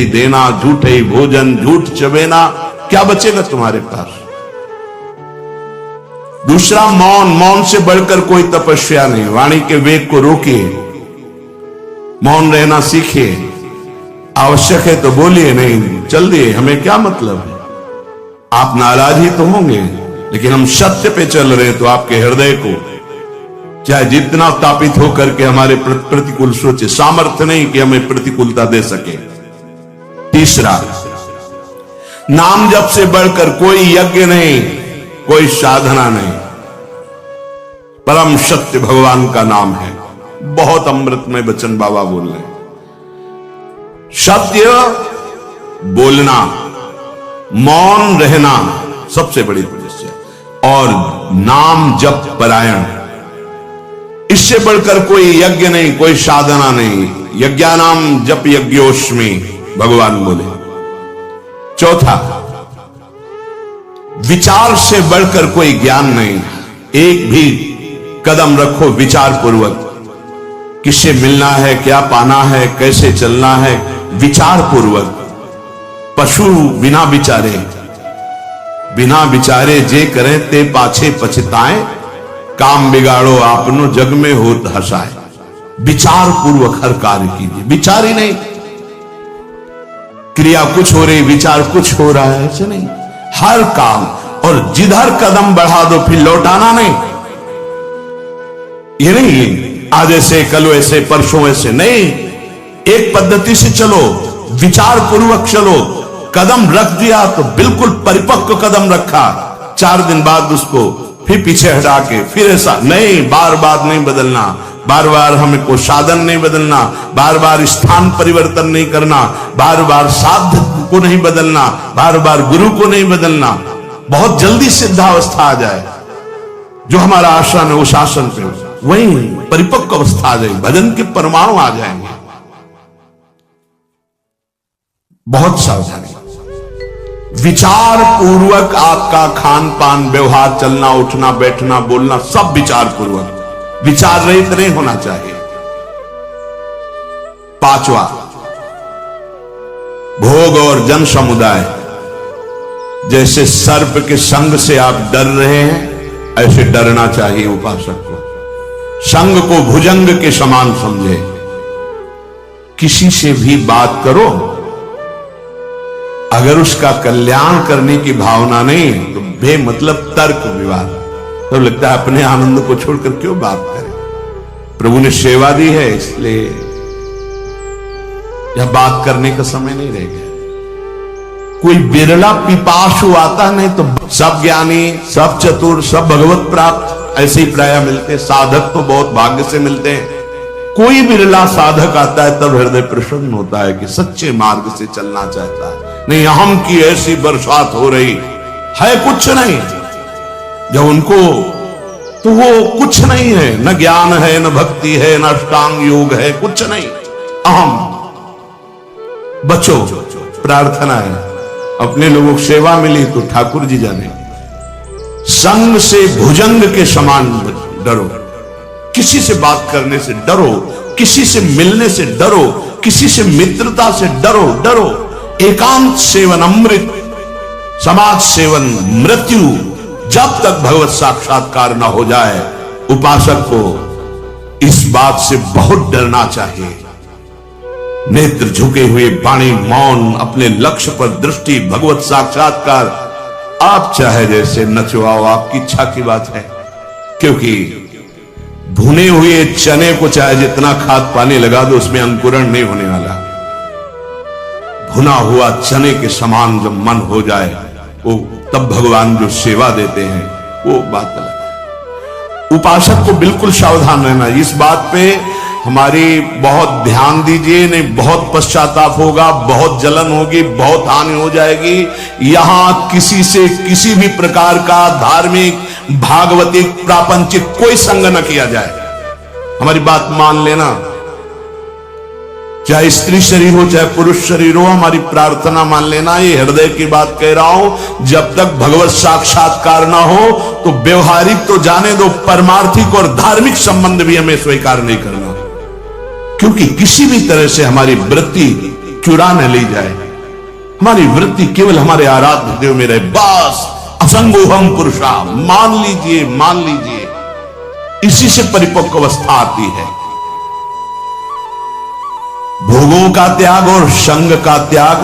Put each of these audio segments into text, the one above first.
ही देना, झूठे ही भोजन, झूठ चबेना, क्या बचेगा तुम्हारे पास? दूसरा मौन, मौन से बढ़कर कोई तपस्या नहीं। वाणी के वेग को रोकिए, मौन रहना सीखिए। आवश्यक है तो बोलिए, नहीं चल दिए, हमें क्या मतलब है। आप नाराज ही तो होंगे, लेकिन हम सत्य पे चल रहे हैं तो आपके हृदय को चाहे जितना तापित होकर के हमारे प्रतिकूल सोचे, सामर्थ्य नहीं कि हमें प्रतिकूलता दे सके। तीसरा, नाम जप से बढ़कर कोई यज्ञ नहीं, कोई साधना नहीं। परम सत्य भगवान का नाम है। बहुत अमृतमय वचन बाबा बोल रहे हैं। सत्य बोलना, मौन रहना सबसे बड़ी तपस्या, और नाम जप परायण, इससे बढ़कर कोई यज्ञ नहीं, कोई साधना नहीं। यज्ञानाम जप यज्ञोस्मि, भगवान बोले। चौथा, विचार से बढ़कर कोई ज्ञान नहीं। एक भी कदम रखो विचार पूर्वक, किससे मिलना है, क्या पाना है, कैसे चलना है, विचार पूर्वक। पशु बिना विचारे जे करें ते पाछे पछताएं, काम बिगाड़ो आपनो जग में होत हंसाए। विचार पूर्वक हर कार्य कीजिए। विचार ही नहीं, क्रिया कुछ हो रही, विचार कुछ हो रहा है, ऐसे नहीं। हर काम, और जिधर कदम बढ़ा दो फिर लौटाना नहीं। ये नहीं आज ऐसे, कल वैसे, परसों ऐसे नहीं। एक पद्धति से चलो, विचार पूर्वक चलो। कदम रख दिया तो बिल्कुल परिपक्व कदम रखा, 4 दिन बाद उसको फिर पीछे हटा के फिर ऐसा नहीं। बार बार नहीं बदलना, बार बार हमें को साधन नहीं बदलना, बार बार स्थान परिवर्तन नहीं करना, बार बार साध को नहीं बदलना, बार बार गुरु को नहीं बदलना। बहुत जल्दी सिद्धावस्था आ जाए, जो हमारा आसन है उस आसन पे वही परिपक्व अवस्था आ जाएगी, भजन के परमाणु आ जाएंगे। बहुत सावधानी, विचार पूर्वक आपका खान पान, व्यवहार, चलना उठना, बैठना, बोलना सब विचार पूर्वक, विचार रहित नहीं होना चाहिए। पांचवा, भोग और जन समुदाय। जैसे सर्प के संग से आप डर रहे हैं, ऐसे डरना चाहिए उपासक को। संग को भुजंग के समान समझे। किसी से भी बात करो, अगर उसका कल्याण करने की भावना नहीं तो बेमतलब तर्क विवाद, तो लगता है अपने आनंद को छोड़कर क्यों बात करें। प्रभु ने सेवा दी है, इसलिए यह बात करने का समय नहीं रह गया। कोई बिरला पिपासु आता, नहीं तो सब ज्ञानी, सब चतुर, सब भगवत प्राप्त ऐसे ही प्राय मिलते। साधक तो बहुत भाग्य से मिलते हैं। कोई बिरला साधक आता है तब हृदय प्रसन्न होता है कि सच्चे मार्ग से चलना चाहता है। नहीं, अहम की ऐसी बरसात हो रही है, कुछ नहीं। जब उनको तो वो कुछ नहीं है, न ज्ञान है, न भक्ति है, न अष्टांग योग है, कुछ नहीं। अहम, बचो। प्रार्थना है, अपने लोगों को सेवा मिली तो ठाकुर जी जाने। संग से भुजंग के समान डरो। किसी से बात करने से डरो, किसी से मिलने से डरो, किसी से मित्रता से डरो। एकांत सेवन अमृत, समाज सेवन मृत्यु। जब तक भगवत साक्षात्कार न हो जाए, उपासक को इस बात से बहुत डरना चाहिए। नेत्र झुके हुए, वाणी मौन, अपने लक्ष्य पर दृष्टि, भगवत साक्षात्कार। आप चाहे जैसे नचवाओ, आपकी इच्छा की बात है। क्योंकि भुने हुए चने को चाहे जितना खाद पानी लगा दो, उसमें अंकुरण नहीं होने वाला। भुना हुआ चने के समान जब मन हो जाए, वो तब भगवान जो सेवा देते हैं वो बात अलग है। उपासक को बिल्कुल सावधान रहना। इस बात पे हमारी बहुत ध्यान दीजिए, नहीं बहुत पश्चाताप होगा, बहुत जलन होगी, बहुत हानि हो जाएगी। यहां किसी से किसी भी प्रकार का धार्मिक, भागवतिक, प्रापंचिक कोई संग न किया जाए। हमारी बात मान लेना। चाहे स्त्री शरीर हो, चाहे पुरुष शरीर हो, हमारी प्रार्थना मान लेना। ये हृदय की बात कह रहा हूं। जब तक भगवत साक्षात्कार ना हो तो व्यवहारिक तो जाने दो, परमार्थिक और धार्मिक संबंध भी हमें स्वीकार नहीं करना। क्योंकि किसी भी तरह से हमारी वृत्ति चुरा न ली जाए, हमारी वृत्ति केवल हमारे आराध्य देव में रहे, बस। असंगोहम पुरुषा, मान लीजिए, मान लीजिए, इसी से परिपक्व अवस्था आती है। भोगों का त्याग और संग का त्याग,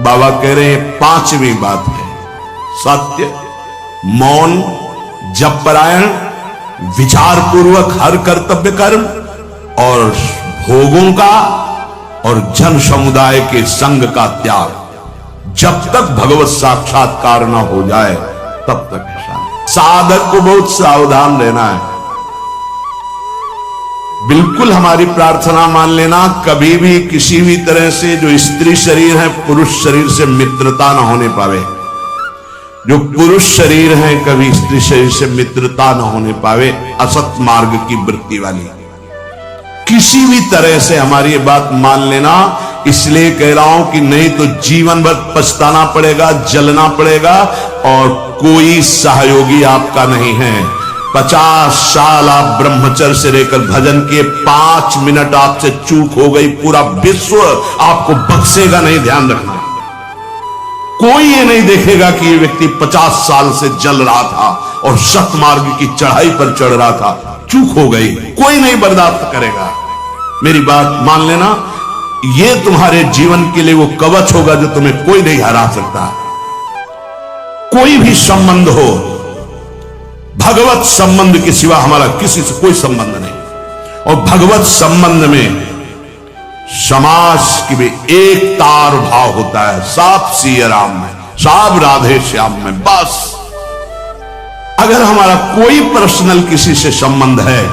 बाबा कह रहे हैं पांचवी बात है। सत्य, मौन, जप परायण, विचार पूर्वक हर कर्तव्य कर्म, और भोगों का और जन समुदाय के संग का त्याग। जब तक भगवत साक्षात्कार न हो जाए तब तक ऐसा साधक को बहुत सावधान रहना है। बिल्कुल हमारी प्रार्थना मान लेना, कभी भी किसी भी तरह से जो स्त्री शरीर है पुरुष शरीर से मित्रता न होने पावे। जो पुरुष शरीर है कभी स्त्री शरीर से मित्रता न होने पावे, असत मार्ग की वृत्ति वाली। किसी भी तरह से हमारी ये बात मान लेना, इसलिए कह रहा हूं कि नहीं तो जीवन भर पछताना पड़ेगा, जलना पड़ेगा, और कोई सहयोगी आपका नहीं है। 50 साल आप ब्रह्मचर्य से रहकर भजन किए, 5 मिनट आपसे चूक हो गई, पूरा विश्व आपको बख्शेगा नहीं, ध्यान रखना। कोई ये नहीं देखेगा कि ये व्यक्ति 50 साल से जल रहा था और सतमार्ग की चढ़ाई पर चढ़ रहा था, चूक हो गई, कोई नहीं बर्दाश्त करेगा। मेरी बात मान लेना, ये तुम्हारे जीवन के लिए वो कवच होगा जो तुम्हें कोई नहीं हरा सकता। कोई भी संबंध हो, भगवत संबंध के सिवा हमारा किसी से कोई संबंध नहीं। और भगवत संबंध में समाज की भी एक तार भाव होता है, साप सिया राम में, साब राधे श्याम में, बस। अगर हमारा कोई पर्सनल किसी से संबंध है,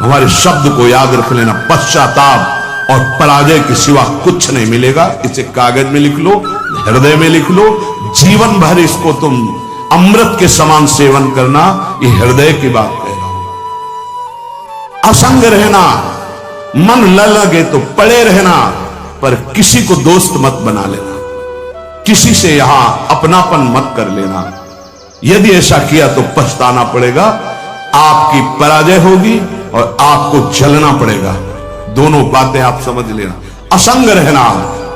हमारे शब्द को याद रख लेना, पश्चाताप और पराजय के सिवा कुछ नहीं मिलेगा। इसे कागज में लिख लो, हृदय में लिख लो, जीवन भर इसको तुम अमृत के समान सेवन करना। ये हृदय की बात कह रहा हूं। असंग रहना, मन न लगे तो पड़े रहना, पर किसी को दोस्त मत बना लेना, किसी से यहां अपनापन मत कर लेना। यदि ऐसा किया तो पछताना पड़ेगा, आपकी पराजय होगी और आपको जलना पड़ेगा। दोनों बातें आप समझ लेना। असंग रहना,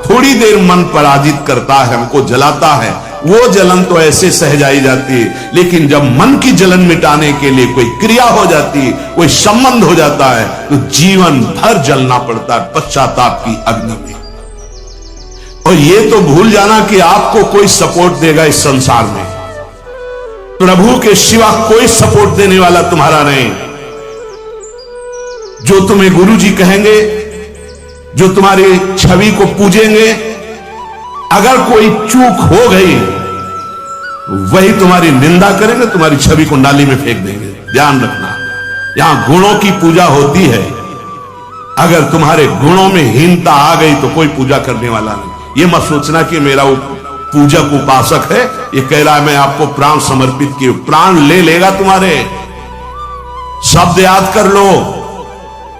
थोड़ी देर मन पराजित करता है, हमको जलाता है, वो जलन तो ऐसे सहजाई जाती है, लेकिन जब मन की जलन मिटाने के लिए कोई क्रिया हो जाती, कोई संबंध हो जाता है, तो जीवन भर जलना पड़ता है पश्चाताप की अग्नि में। और ये तो भूल जाना कि आपको कोई सपोर्ट देगा इस संसार में, प्रभु के सिवा कोई सपोर्ट देने वाला तुम्हारा नहीं। जो तुम्हें गुरु जी कहेंगे, जो तुम्हारी छवि को पूजेंगे, अगर कोई चूक हो गई वही तुम्हारी निंदा करेंगे, तुम्हारी छवि को नाली में फेंक देंगे। ध्यान रखना, यहां गुणों की पूजा होती है। अगर तुम्हारे गुणों में हीनता आ गई तो कोई पूजा करने वाला नहीं। ये मत सोचना कि मेरा वो पूजक उपासक है, ये कह रहा है मैं आपको प्राण समर्पित किए, प्राण ले लेगा तुम्हारे। शब्द याद कर लो,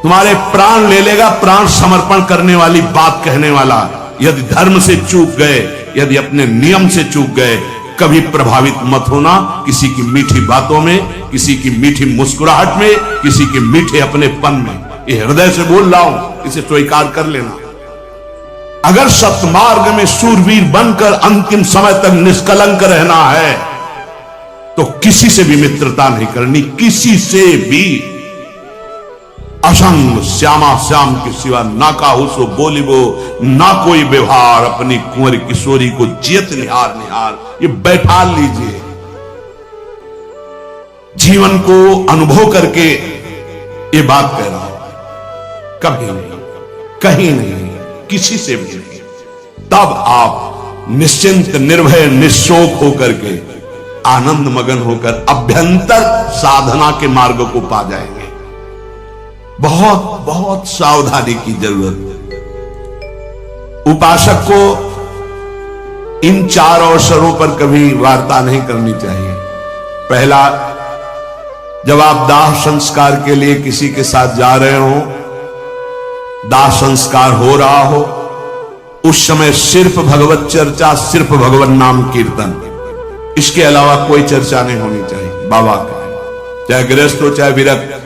तुम्हारे प्राण ले लेगा प्राण समर्पण करने वाली बात कहने वाला। यदि धर्म से चूक गए, यदि अपने नियम से चूक गए, कभी प्रभावित मत होना किसी की मीठी बातों में, किसी की मीठी मुस्कुराहट में, किसी के मीठे अपनेपन में। ये हृदय से बोल रहा हूं, इसे स्वीकार कर लेना। अगर सतमार्ग में शूरवीर बनकर अंतिम समय तक निष्कलंक रहना है तो किसी से भी मित्रता नहीं करनी, किसी से भी। असंग श्यामा श्याम के सिवा ना काहू सो बोलिबो, ना कोई व्यवहार, अपनी कुंवर किशोरी को जियत निहार निहार। ये बैठा लीजिए, जीवन को अनुभव करके ये बात कह रहा हूं। कभी नहीं, कहीं नहीं, किसी से भी नहीं। तब आप निश्चिंत, निर्भय, निशोक होकर के, आनंद मगन होकर अभ्यंतर साधना के मार्ग को पा जाएंगे। बहुत बहुत सावधानी की जरूरत है। उपासक को इन 4 अवसरों पर कभी वार्ता नहीं करनी चाहिए। पहला, जब आप दाह संस्कार के लिए किसी के साथ जा रहे हो, दाह संस्कार हो रहा हो, उस समय सिर्फ भगवत चर्चा, सिर्फ भगवत नाम कीर्तन, इसके अलावा कोई चर्चा नहीं होनी चाहिए। बाबा का चाहे गृहस्थ हो चाहे विरक्त,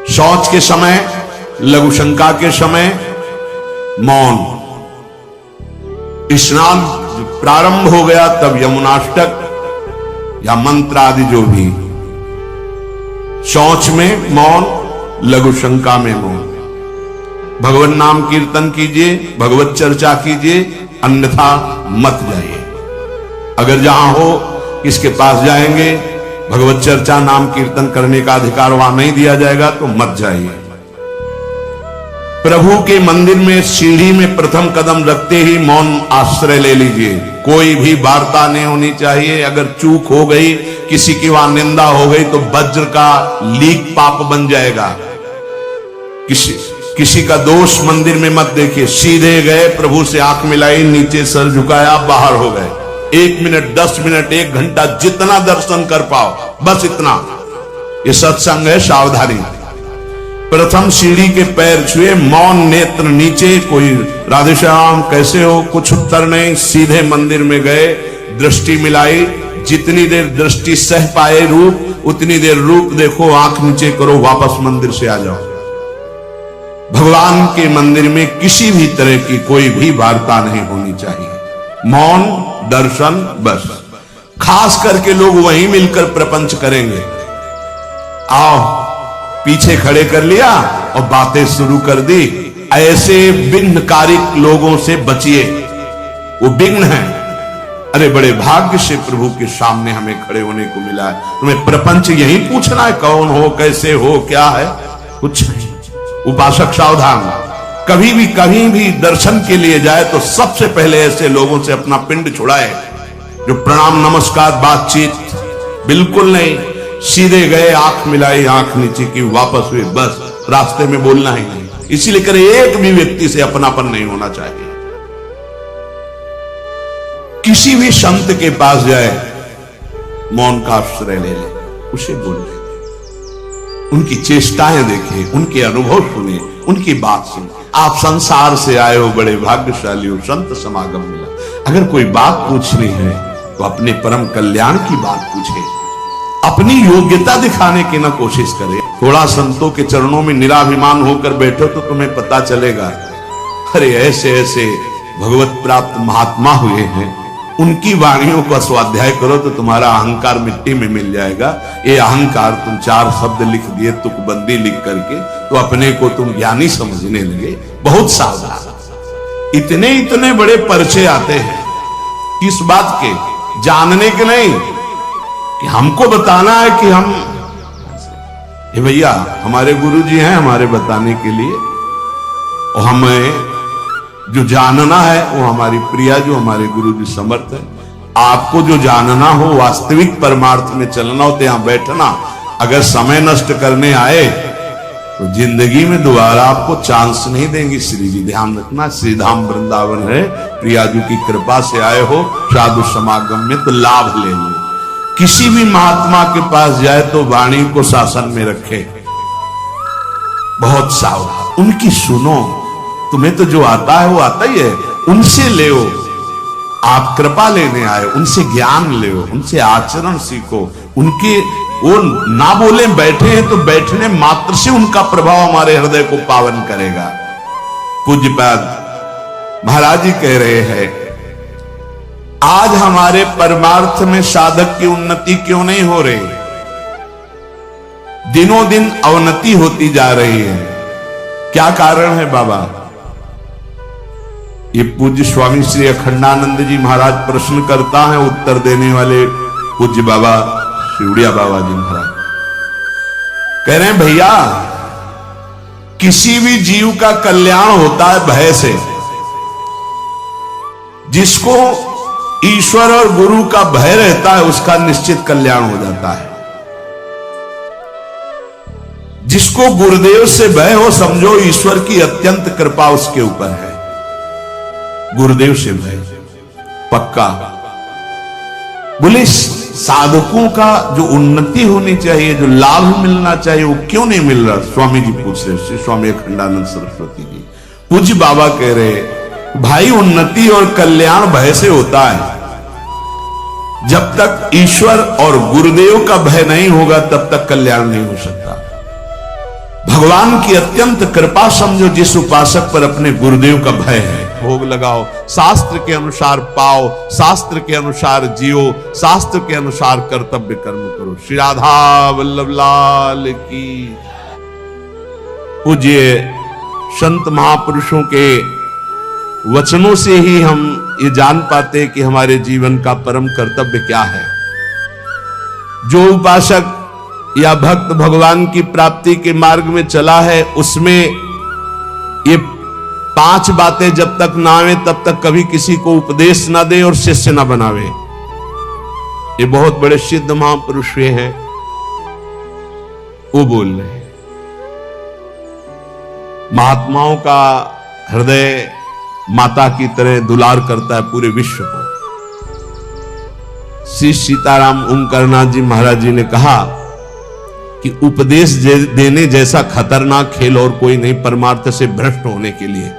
शौच के समय, लघु शंका के समय, मौन। स्नान प्रारंभ हो गया तब यमुनाष्टक या मंत्र आदि जो भी, शौच में मौन, लघु शंका में मौन। भगवत नाम कीर्तन कीजिए, भगवत चर्चा कीजिए, अन्यथा मत जाइए। अगर जहां हो किसके पास जाएंगे, भगवत चर्चा नाम कीर्तन करने का अधिकार वहां नहीं दिया जाएगा तो मत जाइए। प्रभु के मंदिर में सीढ़ी में प्रथम कदम रखते ही मौन आश्रय ले लीजिए। कोई भी वार्ता नहीं होनी चाहिए। अगर चूक हो गई, किसी की वहां निंदा हो गई तो वज्र का लीक पाप बन जाएगा। किसी का दोष मंदिर में मत देखिए। सीधे गए, प्रभु से आंख मिलाई, नीचे सर झुकाया, बाहर हो गए। 1 मिनट, 10 मिनट, 1 घंटा, जितना दर्शन कर पाओ, बस इतना। ये सत्संग है, सावधानी। प्रथम सीढ़ी के पैर छुए, मौन, नेत्र नीचे। कोई राधे श्याम कैसे हो, कुछ उत्तर नहीं। सीधे मंदिर में गए, दृष्टि मिलाई। जितनी देर दृष्टि सह पाए रूप, उतनी देर रूप देखो, आंख नीचे करो, वापस मंदिर से आ जाओ। भगवान के मंदिर में किसी भी तरह की कोई भी वार्ता नहीं होनी चाहिए। मौन, दर्शन, बस। खास करके लोग वहीं मिलकर प्रपंच करेंगे। आओ, पीछे खड़े कर लिया और बातें शुरू कर दी। ऐसे विघ्नकारिक लोगों से बचिए, वो विघ्न है। अरे बड़े भाग्य से प्रभु के सामने हमें खड़े होने को मिला है। तुम्हें प्रपंच यही पूछना है, कौन हो, कैसे हो, क्या है, कुछ नहीं। उपासक सावधान, कहीं भी दर्शन के लिए जाए तो सबसे पहले ऐसे लोगों से अपना पिंड छुड़ाए जो प्रणाम नमस्कार बातचीत बिल्कुल नहीं। सीधे गए, आंख मिलाई, आंख नीचे की, वापस हुए, बस। रास्ते में बोलना ही नहीं। इसीलिए करे एक भी व्यक्ति से अपनापन नहीं होना चाहिए। किसी भी संत के पास जाए, मौन का आश्रय ले ले, उसे बोले, उनकी चेष्टाएं देखे, उनके अनुभव सुने, उनकी बात सुने। आप संसार से आए हो, बड़े भाग्यशाली हो, संत समागम मिला। अगर कोई बात पूछनी है तो अपने परम कल्याण की बात पूछे, अपनी योग्यता दिखाने की ना कोशिश करे। थोड़ा संतों के चरणों में निराभिमान होकर बैठो तो तुम्हें पता चलेगा। अरे ऐसे ऐसे भगवत प्राप्त महात्मा हुए हैं, उनकी वाणियों का स्वाध्याय करो तो तुम्हारा अहंकार मिट्टी में मिल जाएगा। ये अहंकार, तुम 4 शब्द लिख दिए तुकबंदी लिख करके तो अपने को तुम ज्ञानी समझने लगे। बहुत सावधान। इतने बड़े पर्चे आते हैं, किस बात के? जानने के नहीं, कि हमको बताना है कि हम, ये भैया हमारे गुरुजी हैं हमारे बताने के लिए, और हमें जो जानना है वो हमारी प्रिया, जो हमारे गुरुजी समर्थ है। आपको जो जानना हो, वास्तविक परमार्थ में चलना हो तो यहां बैठना। अगर समय नष्ट करने आए तो जिंदगी में दोबारा आपको चांस नहीं देंगे। श्री जी ध्यान रखना, श्रीधाम वृंदावन है, प्रिया जी की कृपा से आए हो साधु समागम में तो लाभ ले लो। किसी भी महात्मा के पास जाए तो वाणी को शासन में रखे, बहुत सावधान, उनकी सुनो। तुम्हें तो जो आता है वो आता ही है, उनसे ले। आप कृपा लेने आए, उनसे ज्ञान ले, उनसे आचरण सीखो। उनके वो ना बोले बैठे हैं तो बैठने मात्र से उनका प्रभाव हमारे हृदय को पावन करेगा। पूज्यपाद महाराज जी कह रहे हैं, आज हमारे परमार्थ में साधक की उन्नति क्यों नहीं हो रही? दिनों दिन अवनति होती जा रही है। क्या कारण है बाबा? ये पूज्य स्वामी श्री अखंडानंद जी महाराज प्रश्न करता है, उत्तर देने वाले पूज्य बाबा शिवड़िया बाबा जी महाराज कह रहे हैं, भैया किसी भी जीव का कल्याण होता है भय से। जिसको ईश्वर और गुरु का भय रहता है उसका निश्चित कल्याण हो जाता है। जिसको गुरुदेव से भय हो, समझो ईश्वर की अत्यंत कृपा उसके ऊपर है। गुरुदेव से भय पक्का। बोले साधकों का जो उन्नति होनी चाहिए, जो लाभ मिलना चाहिए, वो क्यों नहीं मिल रहा? स्वामी जी पूछ रहे, श्री स्वामी अखंडानंद सरस्वती जी। पूज्य बाबा कह रहे, भाई उन्नति और कल्याण भय से होता है। जब तक ईश्वर और गुरुदेव का भय नहीं होगा तब तक कल्याण नहीं हो सकता। भगवान की अत्यंत कृपा समझो जिस उपासक पर अपने गुरुदेव का भय है। भोग लगाओ, शास्त्र के अनुसार पाओ, शास्त्र के अनुसार जियो, शास्त्र के अनुसार कर्तव्य कर्म करो। श्री राधा वल्लभ लाल की। पूज्य संत महापुरुषों के वचनों से ही हम ये जान पाते कि हमारे जीवन का परम कर्तव्य क्या है। जो उपासक या भक्त भगवान की प्राप्ति के मार्ग में चला है, उसमें ये 5 बातें जब तक ना आवे तब तक कभी किसी को उपदेश ना दे और शिष्य ना बनावे। ये बहुत बड़े सिद्ध महापुरुष हैं, वो बोल रहे हैं। महात्माओं का हृदय माता की तरह दुलार करता है पूरे विश्व को। श्री सीताराम ओमकारनाथ जी महाराज जी ने कहा कि उपदेश देने जैसा खतरनाक खेल और कोई नहीं परमार्थ से भ्रष्ट होने के लिए।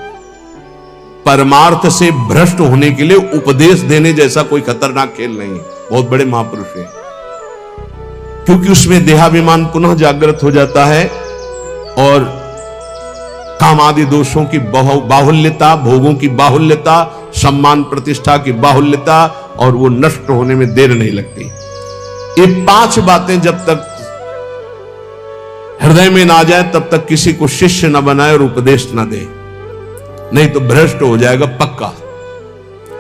परमार्थ से भ्रष्ट होने के लिए उपदेश देने जैसा कोई खतरनाक खेल नहीं। बहुत बड़े महापुरुष हैं, क्योंकि उसमें देहाभिमान पुनः जागृत हो जाता है और काम आदि दोषों की बाहुल्यता, भोगों की बाहुल्यता, सम्मान प्रतिष्ठा की बाहुल्यता, और वो नष्ट होने में देर नहीं लगती। ये 5 बातें जब तक हृदय में ना जाए तब तक किसी को शिष्य न बनाए और उपदेश न दे, नहीं तो भ्रष्ट हो जाएगा पक्का।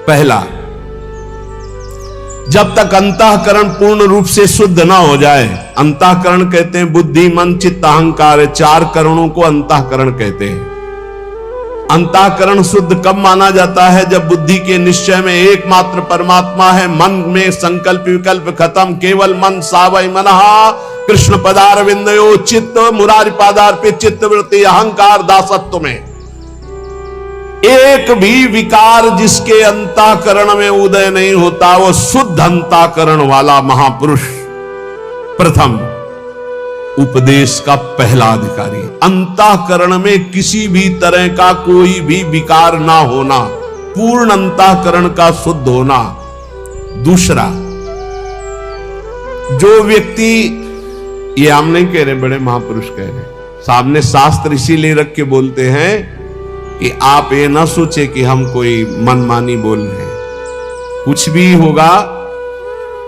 पहला, जब तक अंतःकरण पूर्ण रूप से शुद्ध ना हो जाए। अंतःकरण कहते हैं बुद्धि, मन, चित्त, अहंकार, 4 करणों को अंतःकरण कहते हैं। अंतःकरण शुद्ध कब माना जाता है? जब बुद्धि के निश्चय में एकमात्र परमात्मा है, मन में संकल्प विकल्प खत्म, केवल मन सावय मनहा कृष्ण पदारविंदयो चित्त मुरारी पादार्पित चित्त वृत्ति अहंकार दासत्व में एक भी विकार जिसके अंतःकरण में उदय नहीं होता, वो शुद्ध अंतःकरण वाला महापुरुष प्रथम उपदेश का पहला अधिकारी। अंतःकरण में किसी भी तरह का कोई भी विकार ना होना, पूर्ण अंतःकरण का शुद्ध होना। दूसरा, जो व्यक्ति, ये हम नहीं कह रहे, बड़े महापुरुष कह रहे, सामने शास्त्र इसीलिए रख के बोलते हैं कि आप ये ना सोचे कि हम कोई मनमानी बोल रहे हैं। कुछ भी होगा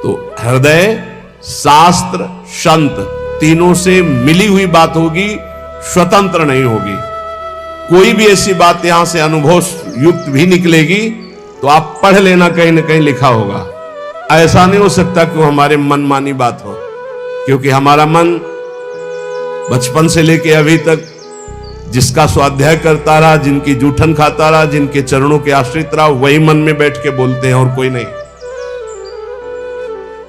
तो हृदय, शास्त्र, संत, तीनों से मिली हुई बात होगी, स्वतंत्र नहीं होगी। कोई भी ऐसी बात यहां से अनुभव युक्त भी निकलेगी तो आप पढ़ लेना, कहीं ना कहीं लिखा होगा। ऐसा नहीं हो सकता कि वो हमारे मनमानी बात हो, क्योंकि हमारा मन बचपन से लेके अभी तक जिसका स्वाध्याय करता रहा, जिनकी जूठन खाता रहा, जिनके चरणों के आश्रित रहा, वही मन में बैठ के बोलते हैं और कोई नहीं।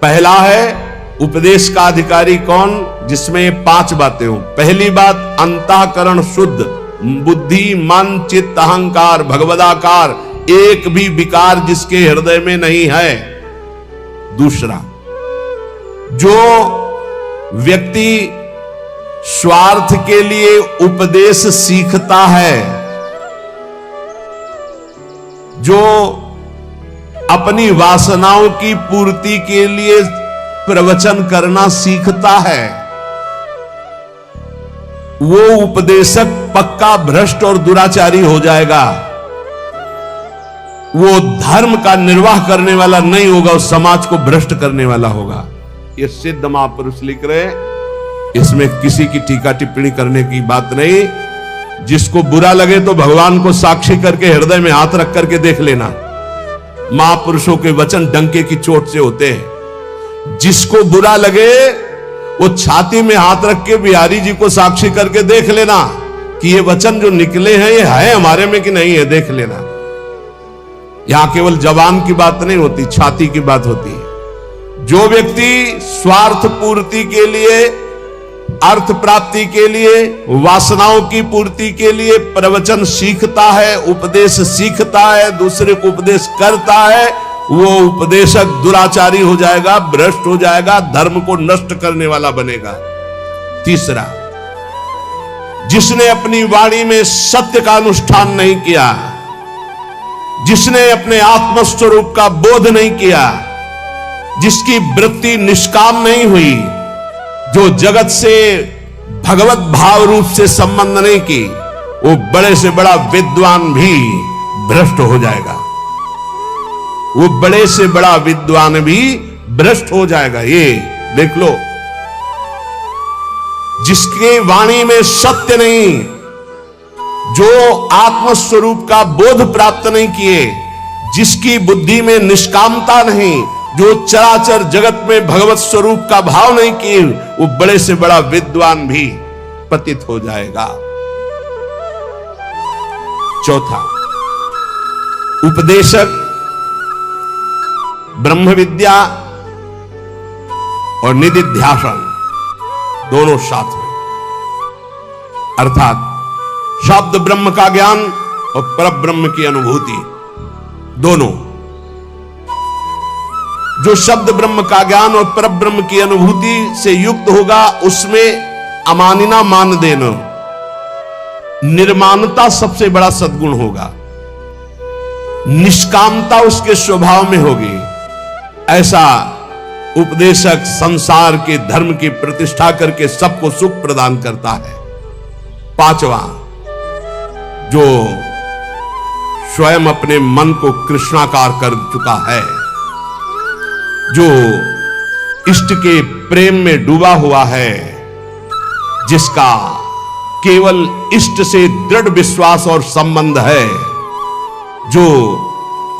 पहला है उपदेश का अधिकारी कौन? जिसमें ये 5 बातें हो। पहली बात, अंतःकरण शुद्ध, बुद्धि, मन, चित्त, अहंकार, भगवदाकार, एक भी विकार जिसके हृदय में नहीं है। दूसरा, जो व्यक्ति स्वार्थ के लिए उपदेश सीखता है, जो अपनी वासनाओं की पूर्ति के लिए प्रवचन करना सीखता है, वो उपदेशक पक्का भ्रष्ट और दुराचारी हो जाएगा। वो धर्म का निर्वाह करने वाला नहीं होगा, उस समाज को भ्रष्ट करने वाला होगा। ये सिद्ध महापुरुष लिख रहे, इसमें किसी की टीका टिप्पणी करने की बात नहीं। जिसको बुरा लगे तो भगवान को साक्षी करके हृदय में हाथ रख करके देख लेना। महापुरुषों के वचन डंके की चोट से होते हैं। जिसको बुरा लगे वो छाती में हाथ रख के बिहारी जी को साक्षी करके देख लेना कि ये वचन जो निकले हैं ये है हमारे में कि नहीं है, देख लेना। यहां केवल जबान की बात नहीं होती, छाती की बात होती है। जो व्यक्ति स्वार्थ पूर्ति के लिए, अर्थ प्राप्ति के लिए, वासनाओं की पूर्ति के लिए प्रवचन सीखता है, उपदेश सीखता है, दूसरे को उपदेश करता है, वो उपदेशक दुराचारी हो जाएगा, भ्रष्ट हो जाएगा, धर्म को नष्ट करने वाला बनेगा। तीसरा, जिसने अपनी वाणी में सत्य का अनुष्ठान नहीं किया, जिसने अपने आत्मस्वरूप का बोध नहीं किया, जिसकी वृत्ति निष्काम नहीं हुई, जो जगत से भगवत भाव रूप से संबंध नहीं की, वो बड़े से बड़ा विद्वान भी भ्रष्ट हो जाएगा। वो बड़े से बड़ा विद्वान भी भ्रष्ट हो जाएगा। ये देख लो, जिसके वाणी में सत्य नहीं, जो आत्मस्वरूप का बोध प्राप्त नहीं किए, जिसकी बुद्धि में निष्कामता नहीं, जो चराचर जगत में भगवत स्वरूप का भाव नहीं किए, वो बड़े से बड़ा विद्वान भी पतित हो जाएगा। चौथा, उपदेशक ब्रह्म विद्या और निदिध्यासन दोनों साथ में, अर्थात शब्द ब्रह्म का ज्ञान और पर ब्रह्म की अनुभूति दोनों। जो शब्द ब्रह्म का ज्ञान और पर ब्रह्म की अनुभूति से युक्त होगा, उसमें अमानिना मान देना, निर्माणता सबसे बड़ा सद्गुण होगा, निष्कामता उसके स्वभाव में होगी। ऐसा उपदेशक संसार के धर्म की प्रतिष्ठा करके सबको सुख प्रदान करता है। पांचवा, जो स्वयं अपने मन को कृष्णाकार कर चुका है, जो इष्ट के प्रेम में डूबा हुआ है, जिसका केवल इष्ट से दृढ़ विश्वास और संबंध है, जो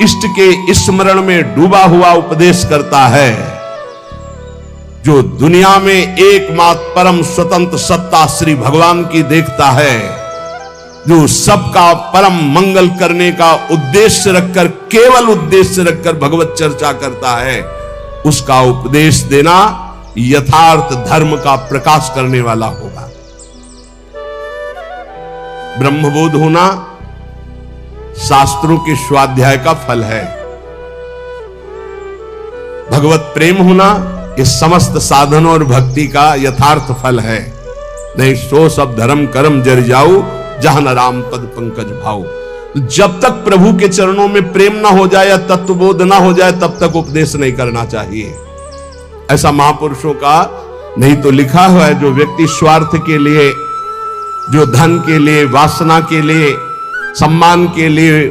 इष्ट के स्मरण में डूबा हुआ उपदेश करता है, जो दुनिया में एकमात्र परम स्वतंत्र सत्ता श्री भगवान की देखता है, जो सबका परम मंगल करने का उद्देश्य रखकर, केवल उद्देश्य रखकर भगवत चर्चा करता है, उसका उपदेश देना यथार्थ धर्म का प्रकाश करने वाला होगा। ब्रह्मबोध होना शास्त्रों के स्वाध्याय का फल है। भगवत प्रेम होना इस समस्त साधनों और भक्ति का यथार्थ फल है। नहीं सो सब धर्म कर्म जर जाऊ, जहां न राम पद पंकज भाऊ। जब तक प्रभु के चरणों में प्रेम ना हो जाए या तत्वबोध ना हो जाए, तब तक उपदेश नहीं करना चाहिए। ऐसा महापुरुषों का नहीं तो लिखा हुआ है, जो व्यक्ति स्वार्थ के लिए, जो धन के लिए, वासना के लिए, सम्मान के लिए,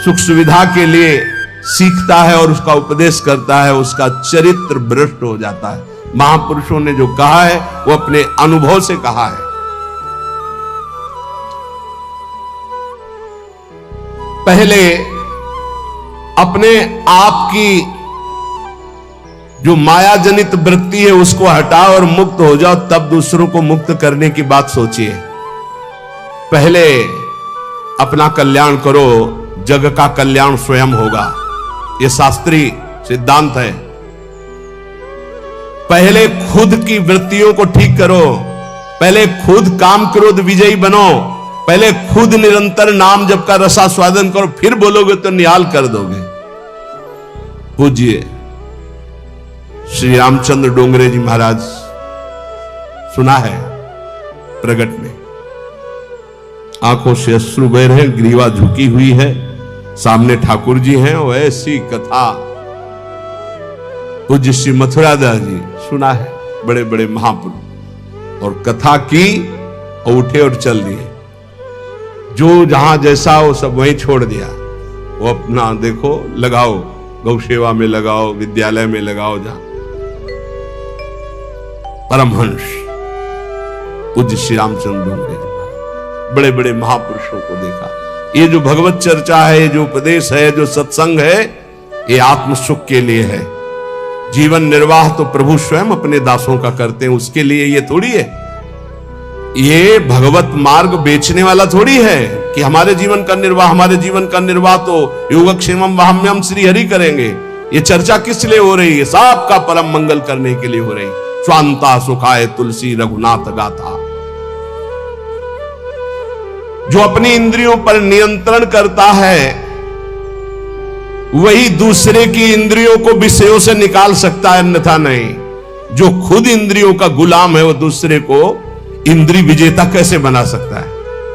सुख सुविधा के लिए सीखता है और उसका उपदेश करता है, उसका चरित्र भ्रष्ट हो जाता है। महापुरुषों ने जो कहा है वो अपने अनुभव से कहा है। पहले अपने आप की जो माया जनित वृत्ति है उसको हटाओ और मुक्त हो जाओ, तब दूसरों को मुक्त करने की बात सोचिए। पहले अपना कल्याण करो, जग का कल्याण स्वयं होगा। यह शास्त्रीय सिद्धांत है। पहले खुद की वृत्तियों को ठीक करो, पहले खुद काम क्रोध विजयी बनो, पहले खुद निरंतर नाम जप का रसास्वादन करो, फिर बोलोगे तो निहाल कर दोगे। पूज्य श्री रामचंद्र डोंगरे जी महाराज, सुना है प्रगट में, आंखों से अश्रु बह रहे, ग्रीवा झुकी हुई है, सामने ठाकुर जी हैं, वो ऐसी कथा पूज्य श्री मथुरा दास जी, सुना है, बड़े बड़े महापुरुष, और कथा की और उठे और चल दिए। जो जहां जैसा वो सब वहीं छोड़ दिया। वो अपना देखो, लगाओ, गौ सेवा में लगाओ, विद्यालय में लगाओ, जहां परमहंस पूज्य श्री रामचंद्र डोंगरे जी, बड़े बड़े महापुरुषों को देखा। ये जो भगवत चर्चा है, ये जो उपदेश है, जो सत्संग है, ये आत्म सुख के लिए है। जीवन निर्वाह तो प्रभु स्वयं अपने दासों का करते हैं, उसके लिए ये थोड़ी है। ये भगवत मार्ग बेचने वाला थोड़ी है कि हमारे जीवन का निर्वाह तो योगक्षेमम वाहम्यम श्री हरि करेंगे। ये चर्चा किस लिए हो रही है? सबका परम मंगल करने के लिए हो रही। स्वांता सुखाय तुलसी रघुनाथ गाथा। जो अपनी इंद्रियों पर नियंत्रण करता है, वही दूसरे की इंद्रियों को विषयों से निकाल सकता है, अन्यथा नहीं। जो खुद इंद्रियों का गुलाम है, वो दूसरे को इंद्रिय विजेता कैसे बना सकता है?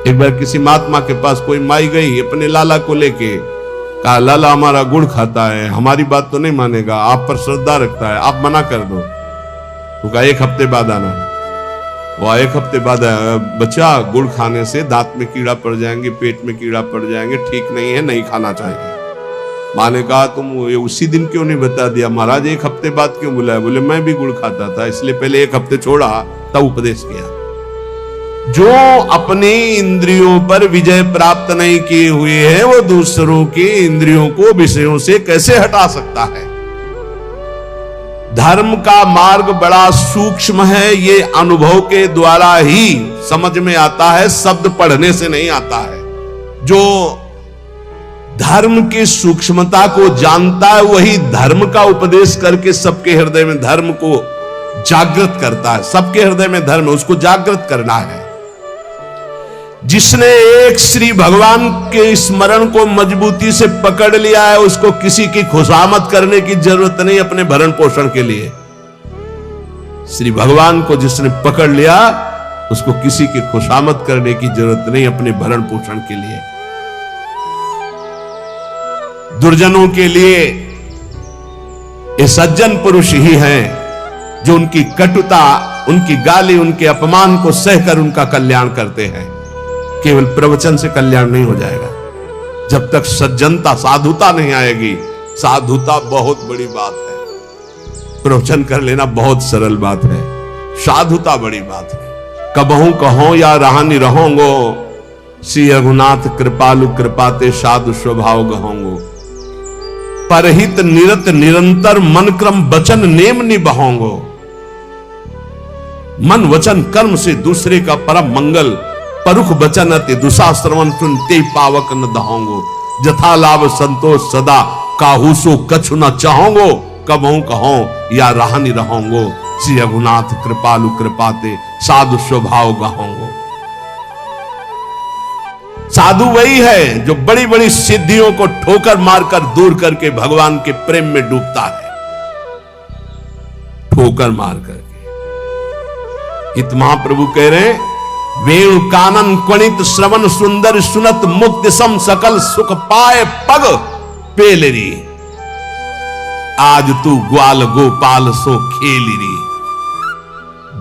एक बार किसी महात्मा के पास कोई माई गई अपने लाला को लेके, कहा लाला हमारा गुड़ खाता है, हमारी बात तो नहीं मानेगा, आप पर श्रद्धा रखता है, आप मना कर दो। तो कहा 1 हफ्ते बाद आना। वो एक हफ्ते बाद, बच्चा गुड़ खाने से दांत में कीड़ा पड़ जाएंगे, पेट में कीड़ा पड़ जाएंगे, ठीक नहीं है, नहीं खाना चाहिए। माँ ने कहा तुम ये उसी दिन क्यों नहीं बता दिया? महाराज एक हफ्ते बाद क्यों बुलाया? बोले मैं भी गुड़ खाता था, इसलिए पहले एक हफ्ते छोड़ा तब उपदेश किया। जो अपनी इंद्रियों पर विजय प्राप्त नहीं किए हुए हैं, वो दूसरों की इंद्रियों को विषयों से कैसे हटा सकता है? धर्म का मार्ग बड़ा सूक्ष्म है, ये अनुभव के द्वारा ही समझ में आता है, शब्द पढ़ने से नहीं आता है। जो धर्म की सूक्ष्मता को जानता है वही धर्म का उपदेश करके सबके हृदय में धर्म को जागृत करता है। सबके हृदय में धर्म, उसको जागृत करना है। जिसने एक श्री भगवान के स्मरण को मजबूती से पकड़ लिया है, उसको किसी की खुशामद करने की जरूरत नहीं अपने भरण पोषण के लिए। श्री भगवान को जिसने पकड़ लिया, उसको किसी की खुशामद करने की जरूरत नहीं अपने भरण पोषण के लिए। दुर्जनों के लिए ये सज्जन पुरुष ही हैं जो उनकी कटुता, उनकी गाली, उनके अपमान को सहकर उनका कल्याण करते हैं। केवल प्रवचन से कल्याण नहीं हो जाएगा। जब तक सज्जनता, साधुता नहीं आएगी। साधुता बहुत बड़ी बात है, प्रवचन कर लेना बहुत सरल बात है। साधुता बड़ी बात है। कबहू कहो या रहानी रहोगो, श्री रघुनाथ कृपालु कृपाते साधु स्वभाव गहोगो। परहित निरत निरंतर मन क्रम वचन नेम निभाओगो। मन वचन कर्म से दूसरे का परम मंगल, परुख बचन अति दुशाश्रवण सुनते पावक न दहोगो। जथा लाभ संतोष सदा काहूसो कछु न चाहोगो। कबहू कहो या रहानी रहोगो, श्री रघुनाथ कृपालु कृपाते साधु स्वभाव गहोगो। साधु वही है जो बड़ी बड़ी सिद्धियों को ठोकर मारकर दूर करके भगवान के प्रेम में डूबता है। ठोकर मार करके। इत महाप्रभु कह रहे हैं, वेणु कानन क्वणित श्रवण सुंदर सुनत मुक्ति सम सकल सुख पाए पग पेलरी। आज तू ग्वाल गोपाल सो खेलरी।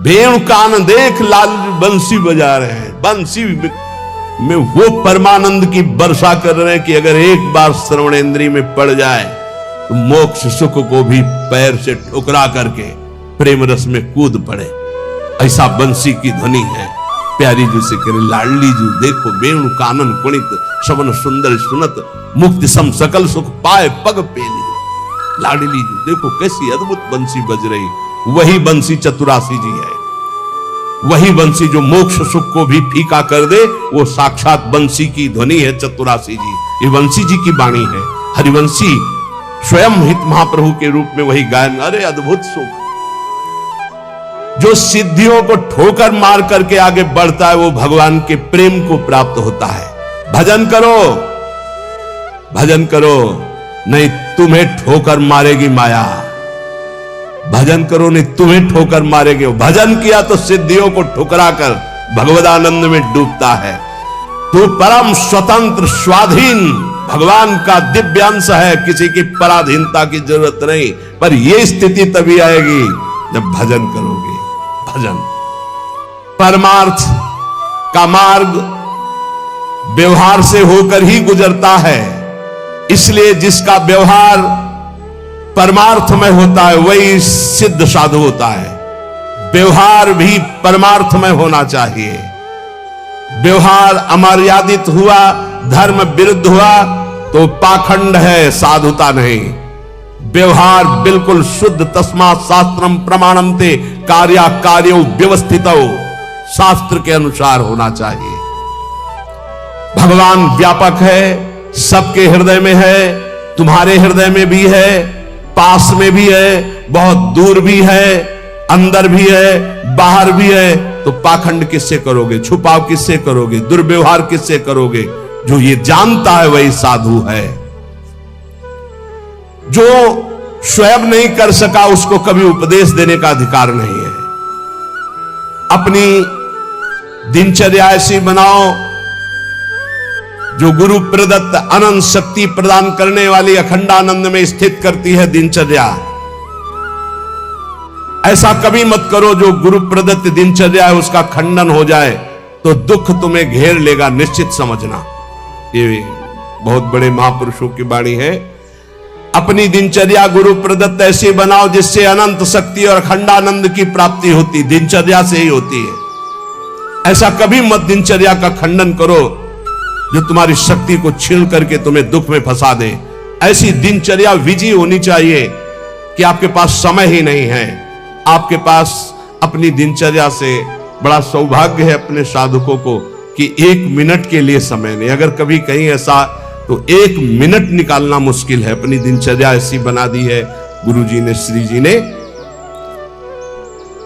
वेणु कान देख, लाल बंसी बजा रहे हैं, बंसी में वो परमानंद की वर्षा कर रहे हैं कि अगर एक बार श्रवणेंद्रिय में पड़ जाए तो मोक्ष सुख को भी पैर से ठुकरा करके प्रेम रस में कूद पड़े। ऐसा बंसी की ध्वनि है। प्यारी जी से करे, लाडली जी देखो, वेणु कानन कुणित श्रवण सुंदर सुनत मुक्ति सम सकल सुख पाए पग पेली। लाडली जी देखो कैसी अद्भुत बंसी बज रही। वही बंसी चतुरासी जी है। वही बंसी जो मोक्ष सुख को भी फीका कर दे, वो साक्षात बंसी की ध्वनि है चतुरासी जी। ये बंसी जी की वाणी है। हरिवंशी स्वयं हित महाप्रभु के रूप में वही गायन। अरे अद्भुत सुख। जो सिद्धियों को ठोकर मार करके आगे बढ़ता है, वो भगवान के प्रेम को प्राप्त होता है। भजन करो, भजन करो, नहीं तुम्हें ठोकर मारेगी माया। भजन करो, नहीं तुम्हें ठोकर मारेगी। भजन किया तो सिद्धियों को ठुकरा कर भगवदानंद में डूबता है। तू परम स्वतंत्र स्वाधीन भगवान का दिव्य अंश है, किसी की पराधीनता की जरूरत नहीं। पर यह स्थिति तभी आएगी जब भजन करोगे। भजन परमार्थ का मार्ग व्यवहार से होकर ही गुजरता है। इसलिए जिसका व्यवहार परमार्थ में होता है वही सिद्ध साधु होता है। व्यवहार भी परमार्थ में होना चाहिए। व्यवहार अमर्यादित हुआ, धर्म विरुद्ध हुआ तो पाखंड है, साधुता नहीं। व्यवहार बिल्कुल शुद्ध, तस्मात् शास्त्रम प्रमाणम ते कार्या कार्यो व्यवस्थितो, शास्त्र के अनुसार होना चाहिए। भगवान व्यापक है, सबके हृदय में है, तुम्हारे हृदय में भी है, पास में भी है, बहुत दूर भी है, अंदर भी है, बाहर भी है। तो पाखंड किससे करोगे? छुपाव किससे करोगे? दुर्व्यवहार किससे करोगे? जो ये जानता है वही साधु है। जो स्वयं नहीं कर सका उसको कभी उपदेश देने का अधिकार नहीं है। अपनी दिनचर्या ऐसी बनाओ जो गुरु प्रदत्त अनंत शक्ति प्रदान करने वाली अखंडानंद में स्थित करती है दिनचर्या। ऐसा कभी मत करो जो गुरु प्रदत्त दिनचर्या है उसका खंडन हो जाए तो दुख तुम्हें घेर लेगा, निश्चित समझना। ये बहुत बड़े महापुरुषों की वाणी है। अपनी दिनचर्या गुरु प्रदत्त ऐसी बनाओ जिससे अनंत शक्ति और अखंडानंद की प्राप्ति होती, दिनचर्या से ही होती है। ऐसा कभी मत दिनचर्या का खंडन करो जो तुम्हारी शक्ति को छीन करके तुम्हें दुख में फंसा दे। ऐसी दिनचर्या विजयी होनी चाहिए कि आपके पास समय ही नहीं है। आपके पास अपनी दिनचर्या से बड़ा सौभाग्य है अपने साधकों को कि 1 मिनट के लिए समय नहीं। अगर कभी कहीं ऐसा तो 1 मिनट निकालना मुश्किल है। अपनी दिनचर्या ऐसी बना दी है गुरु जी ने, श्री जी ने।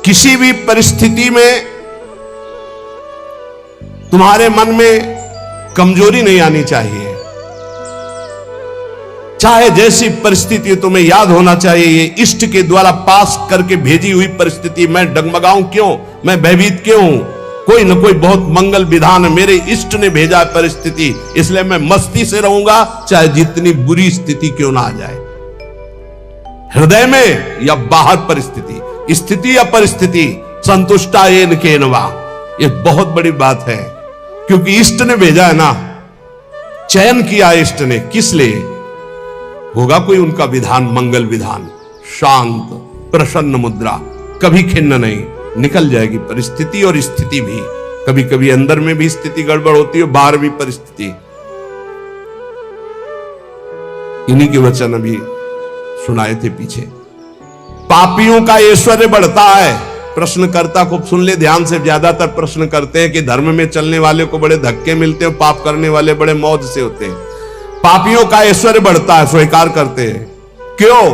किसी भी परिस्थिति में तुम्हारे मन में कमजोरी नहीं आनी चाहिए। चाहे जैसी परिस्थिति, तुम्हें याद होना चाहिए ये इष्ट के द्वारा पास करके भेजी हुई परिस्थिति। मैं डगमगाऊं क्यों, मैं भयभीत क्यों हूं? कोई न कोई बहुत मंगल विधान मेरे इष्ट ने भेजा है परिस्थिति, इसलिए मैं मस्ती से रहूंगा चाहे जितनी बुरी स्थिति क्यों ना आ जाए। हृदय में या बाहर परिस्थिति, स्थिति या परिस्थिति, संतुष्टा येन केनवा, ये बहुत बड़ी बात है। क्योंकि इष्ट ने भेजा है ना, चयन किया इष्ट ने, किस लिए? होगा कोई उनका विधान, मंगल विधान। शांत प्रसन्न मुद्रा, कभी खिन्न नहीं, निकल जाएगी परिस्थिति और स्थिति भी। कभी कभी अंदर में भी स्थिति गड़बड़ होती है, बाहर भी परिस्थिति। इन्हीं के वचन अभी सुनाए थे पीछे। पापियों का ऐश्वर्य बढ़ता है। प्रश्नकर्ता को सुन ले ध्यान से। ज्यादातर प्रश्न करते हैं कि धर्म में चलने वाले को बड़े धक्के मिलते हैं, पाप करने वाले बड़े मौज से होते हैं। पापियों का ऐश्वर्य बढ़ता है, स्वीकार करते हैं। क्यों?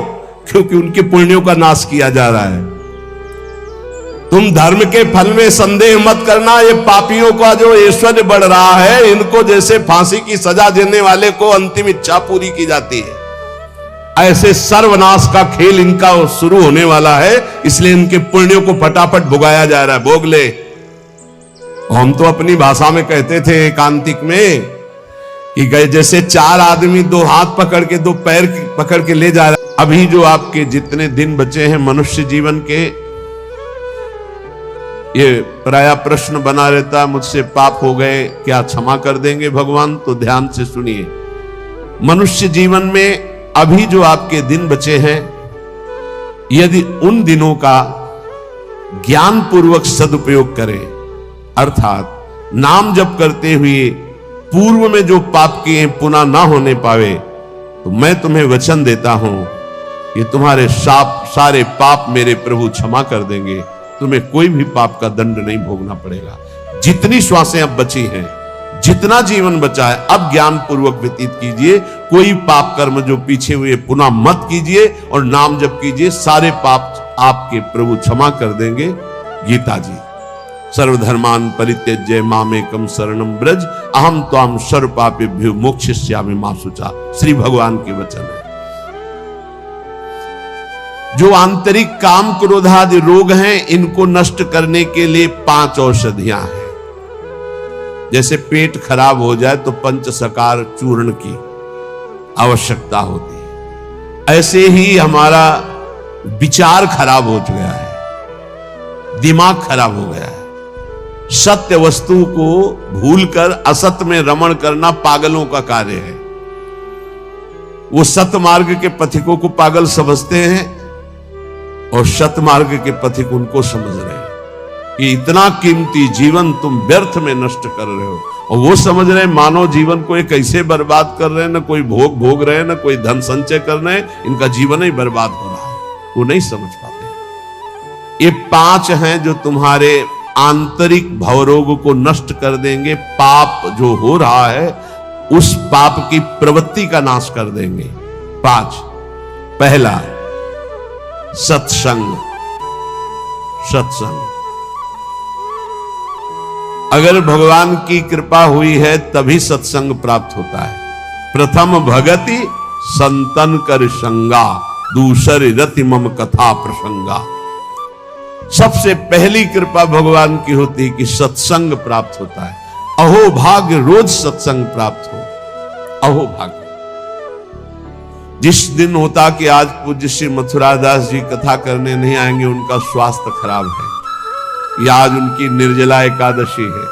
क्योंकि उनके पुण्यों का नाश किया जा रहा है। तुम धर्म के फल में संदेह मत करना। ये पापियों का जो ऐश्वर्य बढ़ रहा है, इनको जैसे फांसी की सजा देने वाले को अंतिम इच्छा पूरी की जाती है, ऐसे सर्वनाश का खेल इनका शुरू होने वाला है। इसलिए इनके पुण्यों को फटाफट भुगाया जा रहा है। भोग ले। हम तो अपनी भाषा में कहते थे एकांतिक में कि गए जैसे 4 आदमी 2 हाथ पकड़ के 2 पैर पकड़ के ले जा रहे। अभी जो आपके जितने दिन बचे हैं मनुष्य जीवन के, ये प्राय प्रश्न बना रहता है, मुझसे पाप हो गए, क्या क्षमा कर देंगे भगवान? तो ध्यान से सुनिए। मनुष्य जीवन में अभी जो आपके दिन बचे हैं, यदि उन दिनों का ज्ञान पूर्वक सदुपयोग करें, अर्थात नाम जप करते हुए पूर्व में जो पाप किए पुनः ना होने पावे, तो मैं तुम्हें वचन देता हूं ये तुम्हारे सारे पाप मेरे प्रभु क्षमा कर देंगे। तुम्हें कोई भी पाप का दंड नहीं भोगना पड़ेगा। जितनी श्वासें अब बची हैं, जितना जीवन बचा है, अब ज्ञान पूर्वक व्यतीत कीजिए। कोई पाप कर्म जो पीछे हुए पुनः मत कीजिए और नाम जप कीजिए। सारे पाप आपके प्रभु क्षमा कर देंगे। गीता जी। सर्वधर्मान परित्यज्य मामेकम शरणम ब्रज अहम त्वाम सर्व पापेभ्यो मोक्षयिष्यामि मा शुचा। श्री भगवान के वचन है। जो आंतरिक काम क्रोधादि रोग हैं, इनको नष्ट करने के लिए 5 औषधियां हैं। जैसे पेट खराब हो जाए तो पंचसकार चूर्ण की आवश्यकता होती है, ऐसे ही हमारा विचार खराब हो गया है, दिमाग खराब हो गया है। सत्य वस्तु को भूलकर असत्य में रमण करना पागलों का कार्य है। वो सत्य मार्ग के पथिकों को पागल समझते हैं और सत्य मार्ग के पथिक उनको समझ रहे हैं कि इतना कीमती जीवन तुम व्यर्थ में नष्ट कर रहे हो। और वो समझ रहे हैं मानव जीवन को एक कैसे बर्बाद कर रहे हैं, ना कोई भोग भोग रहे हैं, ना कोई धन संचय कर रहे हैं, इनका जीवन ही बर्बाद हो रहा है। वो नहीं समझ पाते। ये 5 हैं जो तुम्हारे आंतरिक भवरोग को नष्ट कर देंगे। पाप जो हो रहा है उस पाप की प्रवृत्ति का नाश कर देंगे। 5। पहला, सत्संग। सत्संग। अगर भगवान की कृपा हुई है तभी सत्संग प्राप्त होता है। प्रथम भगति संतन कर संगा, दूसरे रति मम कथा प्रसंगा। सबसे पहली कृपा भगवान की होती है कि सत्संग प्राप्त होता है। अहो भाग्य रोज सत्संग प्राप्त हो। अहो भाग्य। जिस दिन होता कि आज पूज्य श्री मथुरादास जी कथा करने नहीं आएंगे, उनका स्वास्थ्य खराब है, या आज उनकी निर्जला एकादशी है,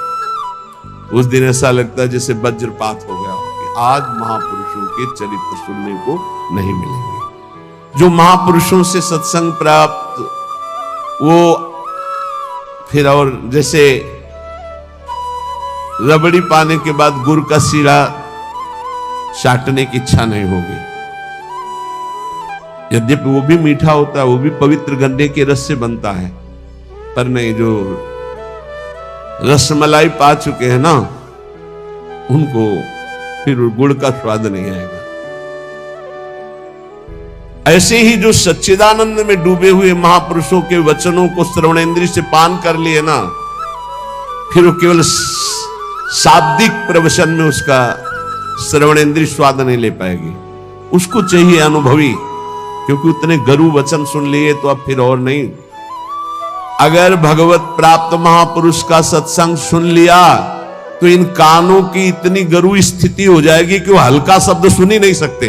उस दिन ऐसा लगता है जैसे वज्रपात हो गया हो कि आज महापुरुषों के चरित्र सुनने को नहीं मिलेंगे। जो महापुरुषों से सत्संग प्राप्त, वो फिर और जैसे रबड़ी पाने के बाद गुड़ का सीरा चाटने की इच्छा नहीं होगी। यद्यपि वो भी मीठा होता है, वो भी पवित्र गन्ने के रस से बनता है, पर नहीं, जो रसमलाई पा चुके हैं ना, उनको फिर गुड़ का स्वाद नहीं आएगा। ऐसे ही जो सच्चिदानंद में डूबे हुए महापुरुषों के वचनों को श्रवणेंद्रिय से पान कर लिए ना, फिर वो केवल शाब्दिक प्रवचन में उसका श्रवणेंद्रिय स्वाद नहीं ले पाएगी। उसको चाहिए अनुभवी, क्योंकि उतने गरु वचन सुन लिए तो अब फिर और नहीं। अगर भगवत प्राप्त महापुरुष का सत्संग सुन लिया तो इन कानों की इतनी गरु स्थिति हो जाएगी कि वो हल्का शब्द सुन ही नहीं सकते,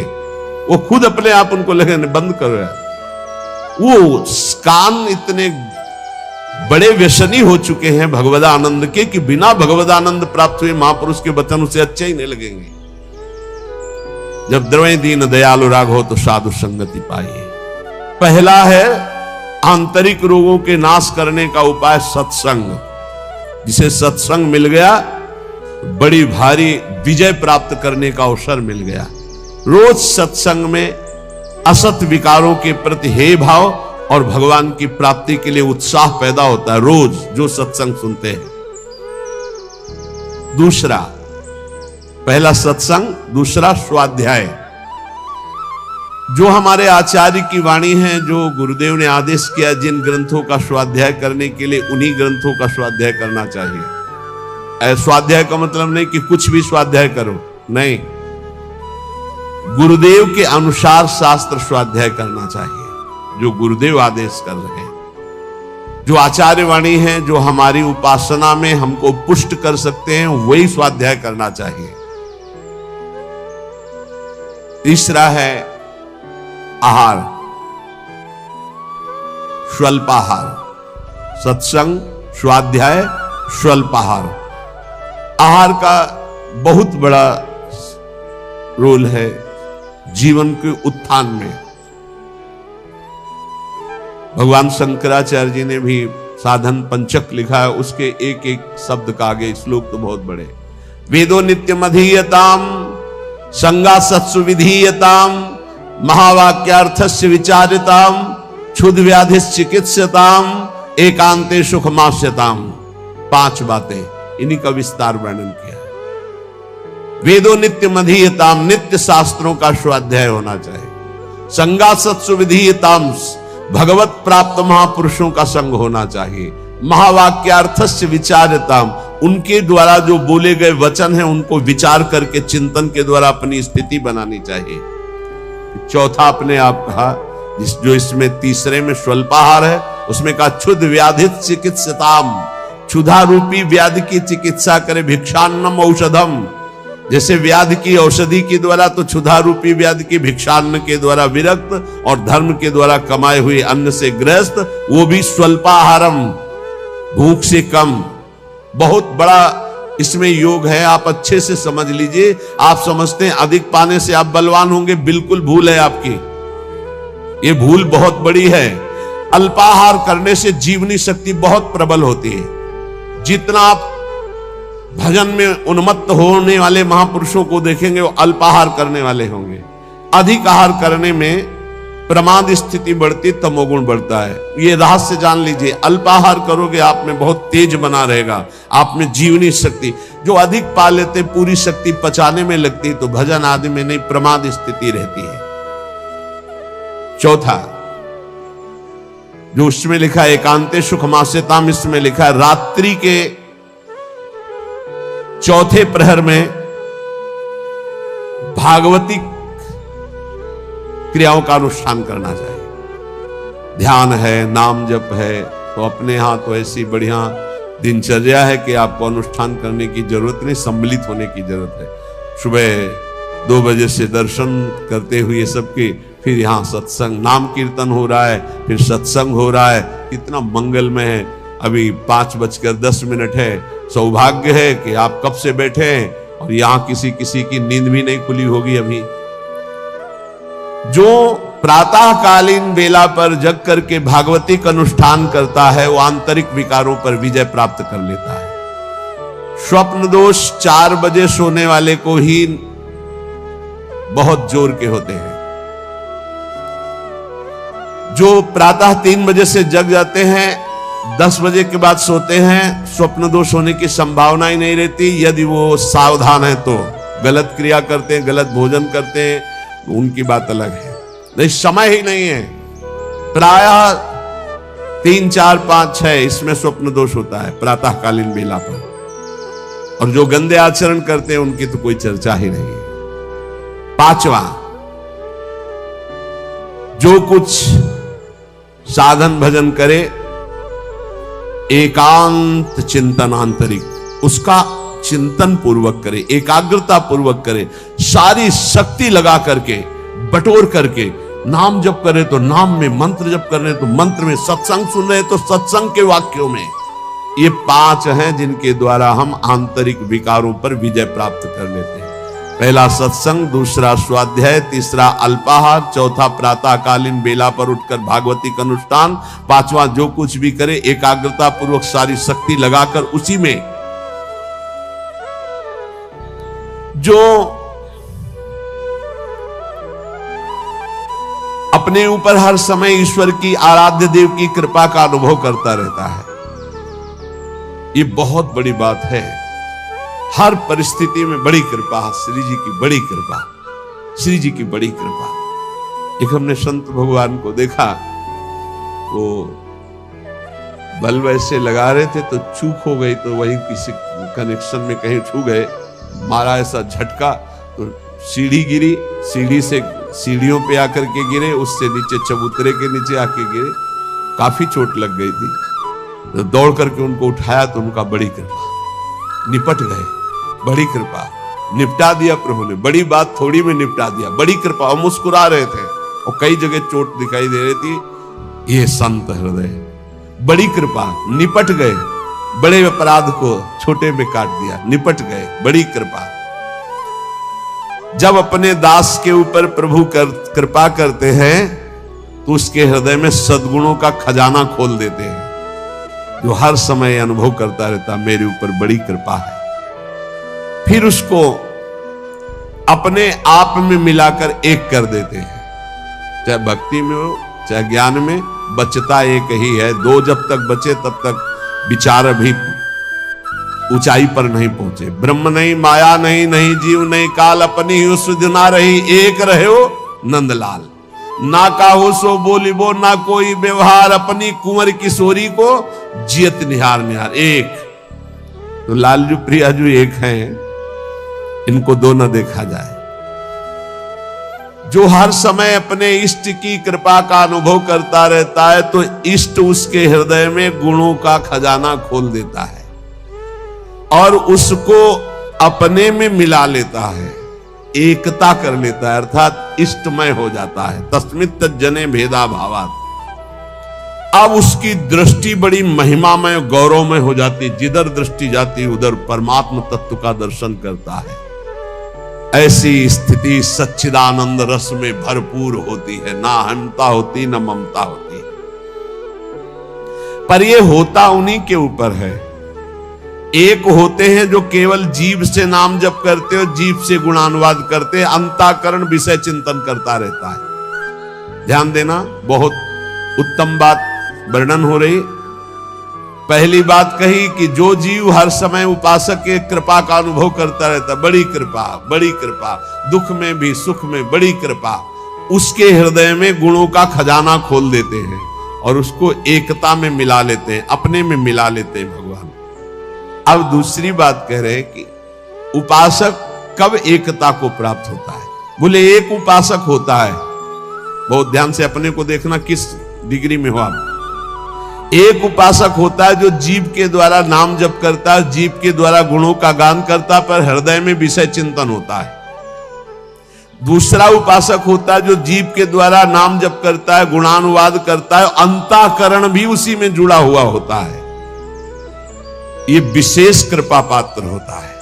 वो खुद अपने आप उनको लगे बंद कर रहा है। वो कान इतने बड़े व्यसनी हो चुके हैं भगवदानंद के कि बिना भगवदानंद प्राप्त हुए महापुरुष के वचन उसे अच्छे ही नहीं लगेंगे। जब द्रवे दीन दयालु राघव तो साधु संगति पाइए। पहला है आंतरिक रोगों के नाश करने का उपाय सत्संग। जिसे सत्संग मिल गया, बड़ी भारी विजय प्राप्त करने का अवसर मिल गया। रोज सत्संग में असत विकारों के प्रति हे भाव और भगवान की प्राप्ति के लिए उत्साह पैदा होता है, रोज जो सत्संग सुनते हैं। दूसरा, पहला सत्संग, दूसरा स्वाध्याय। जो हमारे आचार्य की वाणी है, जो गुरुदेव ने आदेश किया, जिन ग्रंथों का स्वाध्याय करने के लिए उन्हीं ग्रंथों का स्वाध्याय करना चाहिए। स्वाध्याय का मतलब नहीं कि कुछ भी स्वाध्याय करो, नहीं, गुरुदेव के अनुसार शास्त्र स्वाध्याय करना चाहिए, जो गुरुदेव आदेश कर रहे हैं। जो आचार्य वाणी है, जो हमारी उपासना में हमको पुष्ट कर सकते हैं, वही स्वाध्याय करना चाहिए। तीसरा है आहार, स्वल्पाहार। सत्संग, स्वाध्याय, स्वल्पाहार। आहार का बहुत बड़ा रोल है जीवन के उत्थान में। भगवान शंकराचार्य जी ने भी साधन पंचक लिखा है, उसके एक एक शब्द का आगे श्लोक तो बहुत बड़े। वेदो नित्यम अधीयताम संगा सत्सु विधीयताम महावाक्यार्थस्य विचारिताम क्षुद्ध व्याधि चिकित्सताम एकांते सुखमास्यताम। 5 बातें, इन्हीं का विस्तार वर्णन किया। वेदो नित्य मधीयताम, नित्य शास्त्रों का स्वाध्याय होना चाहिए। संगा सत्सु विधीयताम, भगवत प्राप्त महापुरुषों का संग होना चाहिए। महावाक्यार्थस्य विचारिताम, उनके द्वारा जो बोले गए वचन हैं उनको विचार करके चिंतन के द्वारा अपनी स्थिति बनानी चाहिए। चौथा आपने आप कहा, जो इसमें तीसरे में स्वल्पाहार है, उसमें कहा क्षुद्ध व्याधि चिकित्सताम, क्षुधा रूपी व्याधि की चिकित्सा करे। भिक्षान्नम औषधम, जैसे व्याधि की औषधि के द्वारा, तो क्षुधा रूपी व्याधि की भिक्षान्न के द्वारा विरक्त और धर्म के द्वारा कमाए हुए अन्न से ग्रस्त, वो भी स्वल्पाहारम, भूख से कम। बहुत बड़ा इसमें योग है, आप अच्छे से समझ लीजिए। आप समझते हैं अधिक पाने से आप बलवान होंगे, बिल्कुल भूल है आपकी, ये भूल बहुत बड़ी है। अल्पाहार करने से जीवनी शक्ति बहुत प्रबल होती है। जितना आप भजन में उन्मत्त होने वाले महापुरुषों को देखेंगे, वो अल्पाहार करने वाले होंगे। अधिक आहार करने में प्रमाद स्थिति बढ़ती, तमोगुण बढ़ता है। ये रहस्य जान लीजिए। अल्पाहार करोगे, आप में बहुत तेज बना रहेगा, आप में जीवनी शक्ति। जो अधिक पा लेते, पूरी शक्ति पचाने में लगती, तो भजन आदि में नहीं, प्रमाद स्थिति रहती है। चौथा, जो उसमें लिखा है एकांते सुखमास्यताम, इसमें लिखा है रात्रि के चौथे प्रहर में भागवती क्रियाओं का अनुष्ठान करना चाहिए। ध्यान है, नाम जप है, तो अपने यहां तो ऐसी बढ़िया दिनचर्या है कि आपको अनुष्ठान करने की जरूरत नहीं, सम्मिलित होने की जरूरत है। सुबह 2 बजे से दर्शन करते हुए सबके, फिर यहाँ सत्संग, नाम कीर्तन हो रहा है, फिर सत्संग हो रहा है, कितना मंगलमय है। अभी 5:10 है। सौभाग्य है कि आप कब से बैठे हैं और यहाँ किसी की नींद भी नहीं खुली होगी अभी। जो प्रातःकालीन बेला पर जग करके भागवती का अनुष्ठान करता है वो आंतरिक विकारों पर विजय प्राप्त कर लेता है। स्वप्न दोष 4 बजे सोने वाले को ही बहुत जोर के होते हैं। जो प्रातः 3 बजे से जग जाते हैं, 10 बजे के बाद सोते हैं, स्वप्न दोष होने की संभावना ही नहीं रहती। यदि वो सावधान है तो गलत क्रिया करते हैं, गलत भोजन करते हैं, उनकी बात अलग है। नहीं, समय ही नहीं है। प्रायः 3, 4, 5, 6 इसमें स्वप्न दोष होता है प्रातःकालीन बेला पर। और जो गंदे आचरण करते हैं उनकी तो कोई चर्चा ही नहीं है। 5वां, जो कुछ साधन भजन करे एकांत चिंतन आंतरिक, उसका चिंतन पूर्वक करे, एकाग्रता पूर्वक करे, सारी शक्ति लगा करके, बटोर करके नाम जप करे तो नाम में, मंत्र जप कर रहे तो मंत्र में, सत्संग सुन रहे तो सत्संग के वाक्यों में। ये 5 हैं जिनके द्वारा हम आंतरिक विकारों पर विजय प्राप्त कर लेते हैं। पहला सत्संग, दूसरा स्वाध्याय, तीसरा अल्पाहार, चौथा प्रातःकालीन बेला पर उठकर भागवती का अनुष्ठान, 5वां जो कुछ भी करे एकाग्रता पूर्वक सारी शक्ति लगाकर उसी में। जो अपने ऊपर हर समय ईश्वर की, आराध्य देव की कृपा का अनुभव करता रहता है, ये बहुत बड़ी बात है। हर परिस्थिति में बड़ी कृपा, श्री जी की बड़ी कृपा, श्री जी की बड़ी कृपा। एक हमने संत भगवान को देखा, वो बल्ब ऐसे लगा रहे थे तो चूक हो गई, तो वही किसी कनेक्शन में कहीं छू गए, मारा ऐसा झटका तो सीढ़ी गिरी, सीढ़ी से सीढ़ियों पे आकर के गिरे, उससे नीचे चबूतरे के नीचे आके गिरे, काफी चोट लग गई थी। तो दौड़ करके उनको उठाया तो उनका बड़ी कृपा, निपट गए, बड़ी कृपा, निपटा दिया प्रभु ने। बड़ी बात थोड़ी में निपटा दिया, बड़ी कृपा। और मुस्कुरा रहे थे और कई जगह चोट दिखाई दे रही थी। ये संत हृदय, बड़ी कृपा, निपट गए, बड़े अपराध को छोटे में काट दिया, निपट गए, बड़ी कृपा। जब अपने दास के ऊपर प्रभु कृपा करते हैं तो उसके हृदय में सद्गुणों का खजाना खोल देते हैं, जो हर समय अनुभव करता रहता, मेरे ऊपर बड़ी कृपा है। फिर उसको अपने आप में मिलाकर एक कर देते हैं, चाहे भक्ति में हो चाहे ज्ञान में, बचता एक ही है। 2 जब तक बचे तब तक विचार अभी ऊंचाई पर नहीं पहुंचे। ब्रह्म नहीं, माया नहीं, नहीं जीव नहीं काल, अपनी ही सुध ना रही, एक रहे हो नंदलाल। ना काहो सो बोलिबो ना कोई व्यवहार, अपनी कुंवर किशोरी को जियत निहार निहार। एक तो लालजू प्रियाजू एक हैं, इनको 2 न देखा जाए। जो हर समय अपने इष्ट की कृपा का अनुभव करता रहता है तो इष्ट उसके हृदय में गुणों का खजाना खोल देता है और उसको अपने में मिला लेता है, एकता कर लेता है, अर्थात इष्टमय हो जाता है। तस्मित् तज्जने भेदा भावात्। अब उसकी दृष्टि बड़ी महिमामय, गौरवमय हो जाती, जिधर दृष्टि जाती उधर परमात्म तत्व का दर्शन करता है। ऐसी स्थिति सच्चिदानंद रस में भरपूर होती है, ना अहंता होती न ममता होती। पर यह होता उन्हीं के ऊपर है। एक होते हैं जो केवल जीव से नाम जप करते हो, जीव से गुणानुवाद करते हैं, अंतःकरण विषय चिंतन करता रहता है। ध्यान देना, बहुत उत्तम बात वर्णन हो रही। पहली बात कही कि जो जीव हर समय उपासक के कृपा का अनुभव करता रहता, बड़ी कृपा, बड़ी कृपा, दुख में भी सुख में बड़ी कृपा, उसके हृदय में गुणों का खजाना खोल देते हैं और उसको एकता में मिला लेते हैं, अपने में मिला लेते हैं भगवान। अब दूसरी बात कह रहे हैं कि उपासक कब एकता को प्राप्त होता है। बोले एक उपासक होता है, बहुत ध्यान से अपने को देखना किस डिग्री में हो आप। एक उपासक होता है जो जीव के द्वारा नाम जप करता है, जीव के द्वारा गुणों का गान करता है, पर हृदय में विषय चिंतन होता है। दूसरा उपासक होता है जो जीव के द्वारा नाम जप करता है, गुणानुवाद करता है, अंतःकरण भी उसी में जुड़ा हुआ होता है, ये विशेष कृपा पात्र होता है।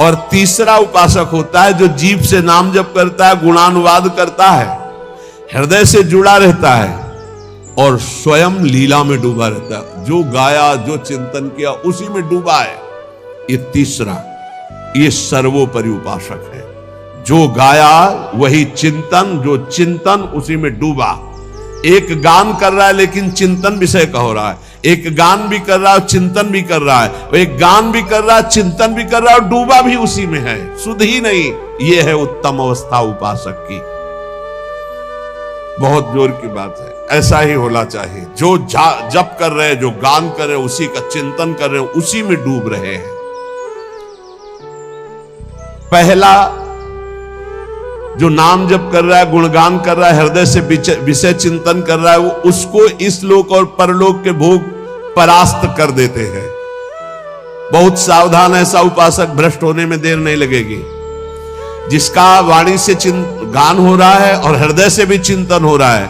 और तीसरा उपासक होता है जो जीव से नाम जप करता है, गुणानुवाद करता है, हृदय से जुड़ा रहता है और स्वयं लीला में डूबा रहता है, जो गाया जो चिंतन किया उसी में डूबा है। ये तीसरा, ये सर्वोपरि उपासक है। जो गाया वही चिंतन, जो चिंतन उसी में डूबा। एक गान कर रहा है लेकिन चिंतन विषय का हो रहा है, एक गान भी कर रहा है चिंतन भी कर रहा है, एक गान भी कर रहा है चिंतन भी कर रहा है और डूबा भी उसी में है, सुध ही नहीं। ये है उत्तम अवस्था उपासक की। बहुत जोर की बात है, ऐसा ही होना चाहिए। जो जप कर रहे हैं, जो गान कर रहे हैं, उसी का चिंतन कर रहे हैं, उसी में डूब रहे हैं। पहला जो नाम जप कर रहा है, गुणगान कर रहा है, हृदय से विषय चिंतन कर रहा है, वो उसको इस लोक और परलोक के भोग परास्त कर देते हैं। बहुत सावधान, ऐसा उपासक भ्रष्ट होने में देर नहीं लगेगी। जिसका वाणी से गान हो रहा है और हृदय से भी चिंतन हो रहा है,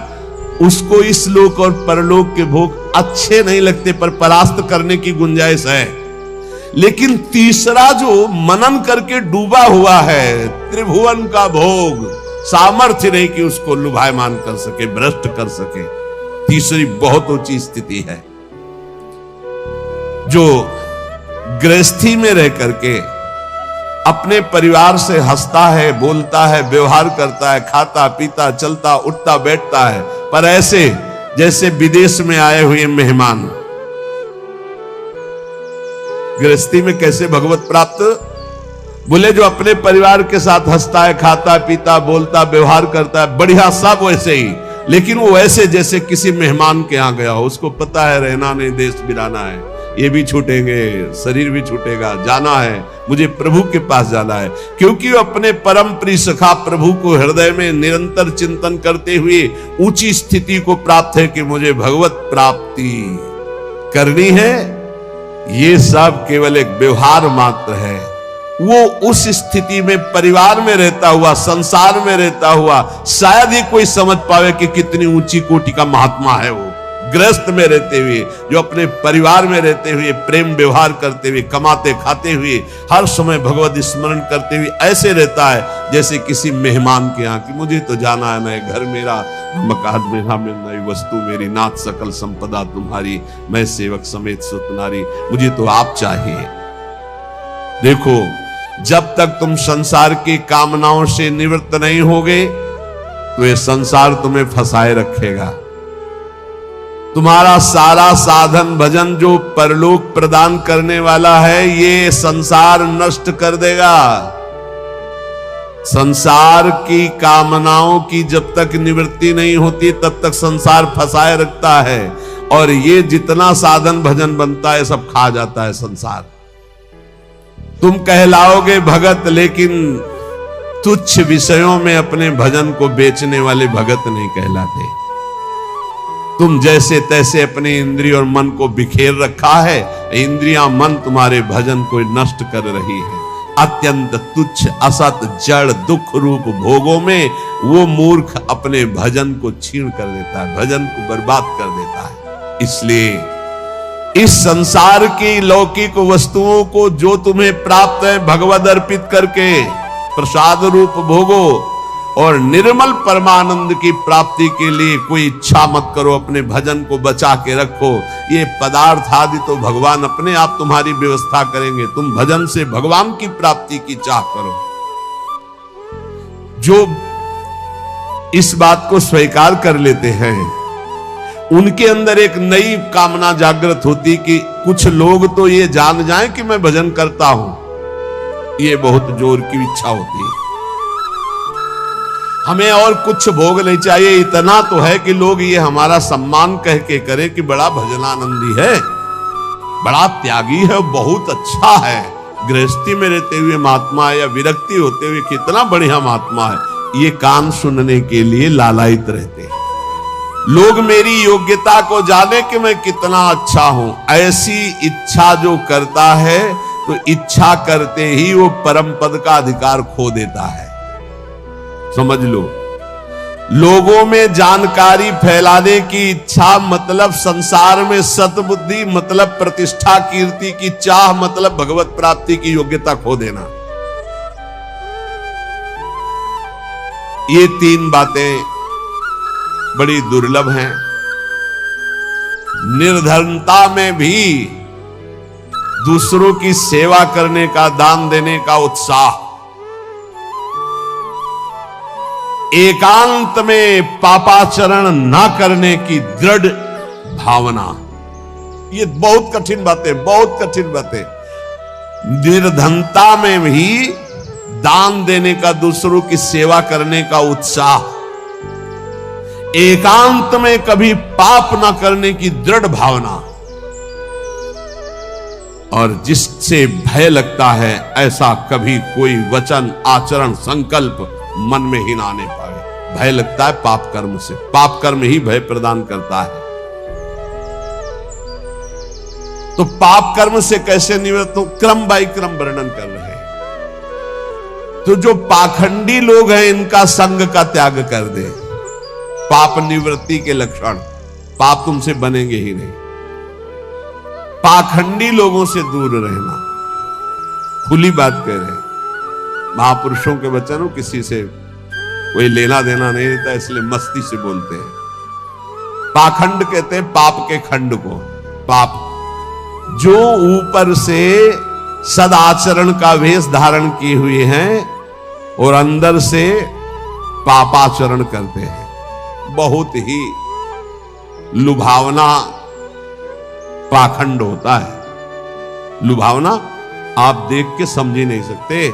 उसको इस लोक और परलोक के भोग अच्छे नहीं लगते, पर परास्त करने की गुंजाइश है। लेकिन तीसरा जो मनन करके डूबा हुआ है, त्रिभुवन का भोग, सामर्थ्य नहीं कि उसको लुभायमान कर सके, भ्रष्ट कर सके। तीसरी बहुत ऊंची स्थिति है। जो गृहस्थी में रह करके अपने परिवार से हंसता है, बोलता है, व्यवहार करता है, खाता पीता चलता उठता बैठता है, पर ऐसे जैसे विदेश में आए हुए मेहमान। गृहस्थी में कैसे भगवत प्राप्त? बोले जो अपने परिवार के साथ हंसता है, खाता पीता बोलता व्यवहार करता है, बढ़िया, सब वैसे ही, लेकिन वो वैसे जैसे किसी मेहमान के यहां गया हो। उसको पता है रहना नहीं, देश बिराना है, ये भी छूटेंगे, शरीर भी छूटेगा, जाना है, मुझे प्रभु के पास जाना है। क्योंकि वो अपने परम प्रिय सखा प्रभु को हृदय में निरंतर चिंतन करते हुए ऊंची स्थिति को प्राप्त है कि मुझे भगवत प्राप्ति करनी है। ये सब केवल एक व्यवहार मात्र है। वो उस स्थिति में परिवार में रहता हुआ, संसार में रहता हुआ शायद ही कोई समझ पावे कि कितनी ऊंची कोटि का महात्मा है वो। गृहस्थ में रहते हुए, जो अपने परिवार में रहते हुए प्रेम व्यवहार करते हुए, कमाते खाते हुए, हर समय भगवत स्मरण करते हुए ऐसे रहता है जैसे किसी मेहमान के यहाँ कि मुझे तो जाना है, नए घर मेरा, मकान मेरा, में नई वस्तु मेरी, नाथ सकल संपदा तुम्हारी, मैं सेवक समेत सुत नारी, मुझे तो आप चाहिए। देखो, जब तक तुम संसार की कामनाओं से निवृत्त नहीं होगे तो ये संसार तुम्हें फंसाए रखेगा। तुम्हारा सारा साधन भजन जो परलोक प्रदान करने वाला है, ये संसार नष्ट कर देगा। संसार की कामनाओं की जब तक निवृत्ति नहीं होती तब तक संसार फंसाए रखता है, और ये जितना साधन भजन बनता है सब खा जाता है संसार। तुम कहलाओगे भगत, लेकिन तुच्छ विषयों में अपने भजन को बेचने वाले भगत नहीं कहलाते। तुम जैसे तैसे अपने इंद्रिय और मन को बिखेर रखा है, इंद्रियां मन तुम्हारे भजन को नष्ट कर रही है। अत्यंत तुच्छ असत जड़ दुख रूप भोगों में वो मूर्ख अपने भजन को छीन कर देता है, भजन को बर्बाद कर देता है। इसलिए इस संसार की लौकिक वस्तुओं को जो तुम्हें प्राप्त है भगवद अर्पित करके प्रसाद रूप भोगो, और निर्मल परमानंद की प्राप्ति के लिए कोई इच्छा मत करो, अपने भजन को बचा के रखो। ये पदार्थ आदि तो भगवान अपने आप तुम्हारी व्यवस्था करेंगे, तुम भजन से भगवान की प्राप्ति की चाह करो। जो इस बात को स्वीकार कर लेते हैं उनके अंदर एक नई कामना जागृत होती कि कुछ लोग तो ये जान जाएं कि मैं भजन करता हूं, ये बहुत जोर की इच्छा होती है। हमें और कुछ भोग नहीं चाहिए, इतना तो है कि लोग ये हमारा सम्मान कह के करें कि बड़ा भजनानंदी है, बड़ा त्यागी है, बहुत अच्छा है, गृहस्थी में रहते हुए महात्मा है या विरक्ति होते हुए कितना बढ़िया महात्मा है, ये कान सुनने के लिए लालायित रहते हैं। लोग मेरी योग्यता को जाने कि मैं कितना अच्छा हूं, ऐसी इच्छा जो करता है तो इच्छा करते ही वो परम पद का अधिकार खो देता है। समझ लो, लोगों में जानकारी फैलाने की इच्छा मतलब संसार में सतबुद्धि मतलब प्रतिष्ठा कीर्ति की चाह मतलब भगवत प्राप्ति की योग्यता खो देना। ये तीन बातें बड़ी दुर्लभ हैं। निर्धनता में भी दूसरों की सेवा करने का, दान देने का उत्साह, एकांत में पापाचरण ना करने की दृढ़ भावना, ये बहुत कठिन बातें, बहुत कठिन बातें। निर्धनता में भी दान देने का, दूसरों की सेवा करने का उत्साह, एकांत में कभी पाप ना करने की दृढ़ भावना, और जिससे भय लगता है ऐसा कभी कोई वचन, आचरण, संकल्प मन में ही ना आने पाए। भय लगता है पाप कर्म से, पाप कर्म ही भय प्रदान करता है। तो पाप कर्म से कैसे निवृत्त हो, क्रम बाई क्रम वर्णन कर रहे हैं। तो जो पाखंडी लोग हैं इनका संग का त्याग कर दे। पाप निवृत्ति के लक्षण, पाप तुमसे बनेंगे ही नहीं। पाखंडी लोगों से दूर रहना, खुली बात कह रहे हैं। महापुरुषों के वचन हो, किसी से कोई लेना देना नहीं रहता, इसलिए मस्ती से बोलते हैं। पाखंड कहते हैं पाप के खंड को। पाप जो ऊपर से सदाचरण का वेश धारण किए हुए हैं और अंदर से पापाचरण करते हैं। बहुत ही लुभावना पाखंड होता है। लुभावना आप देख के समझ ही नहीं सकते।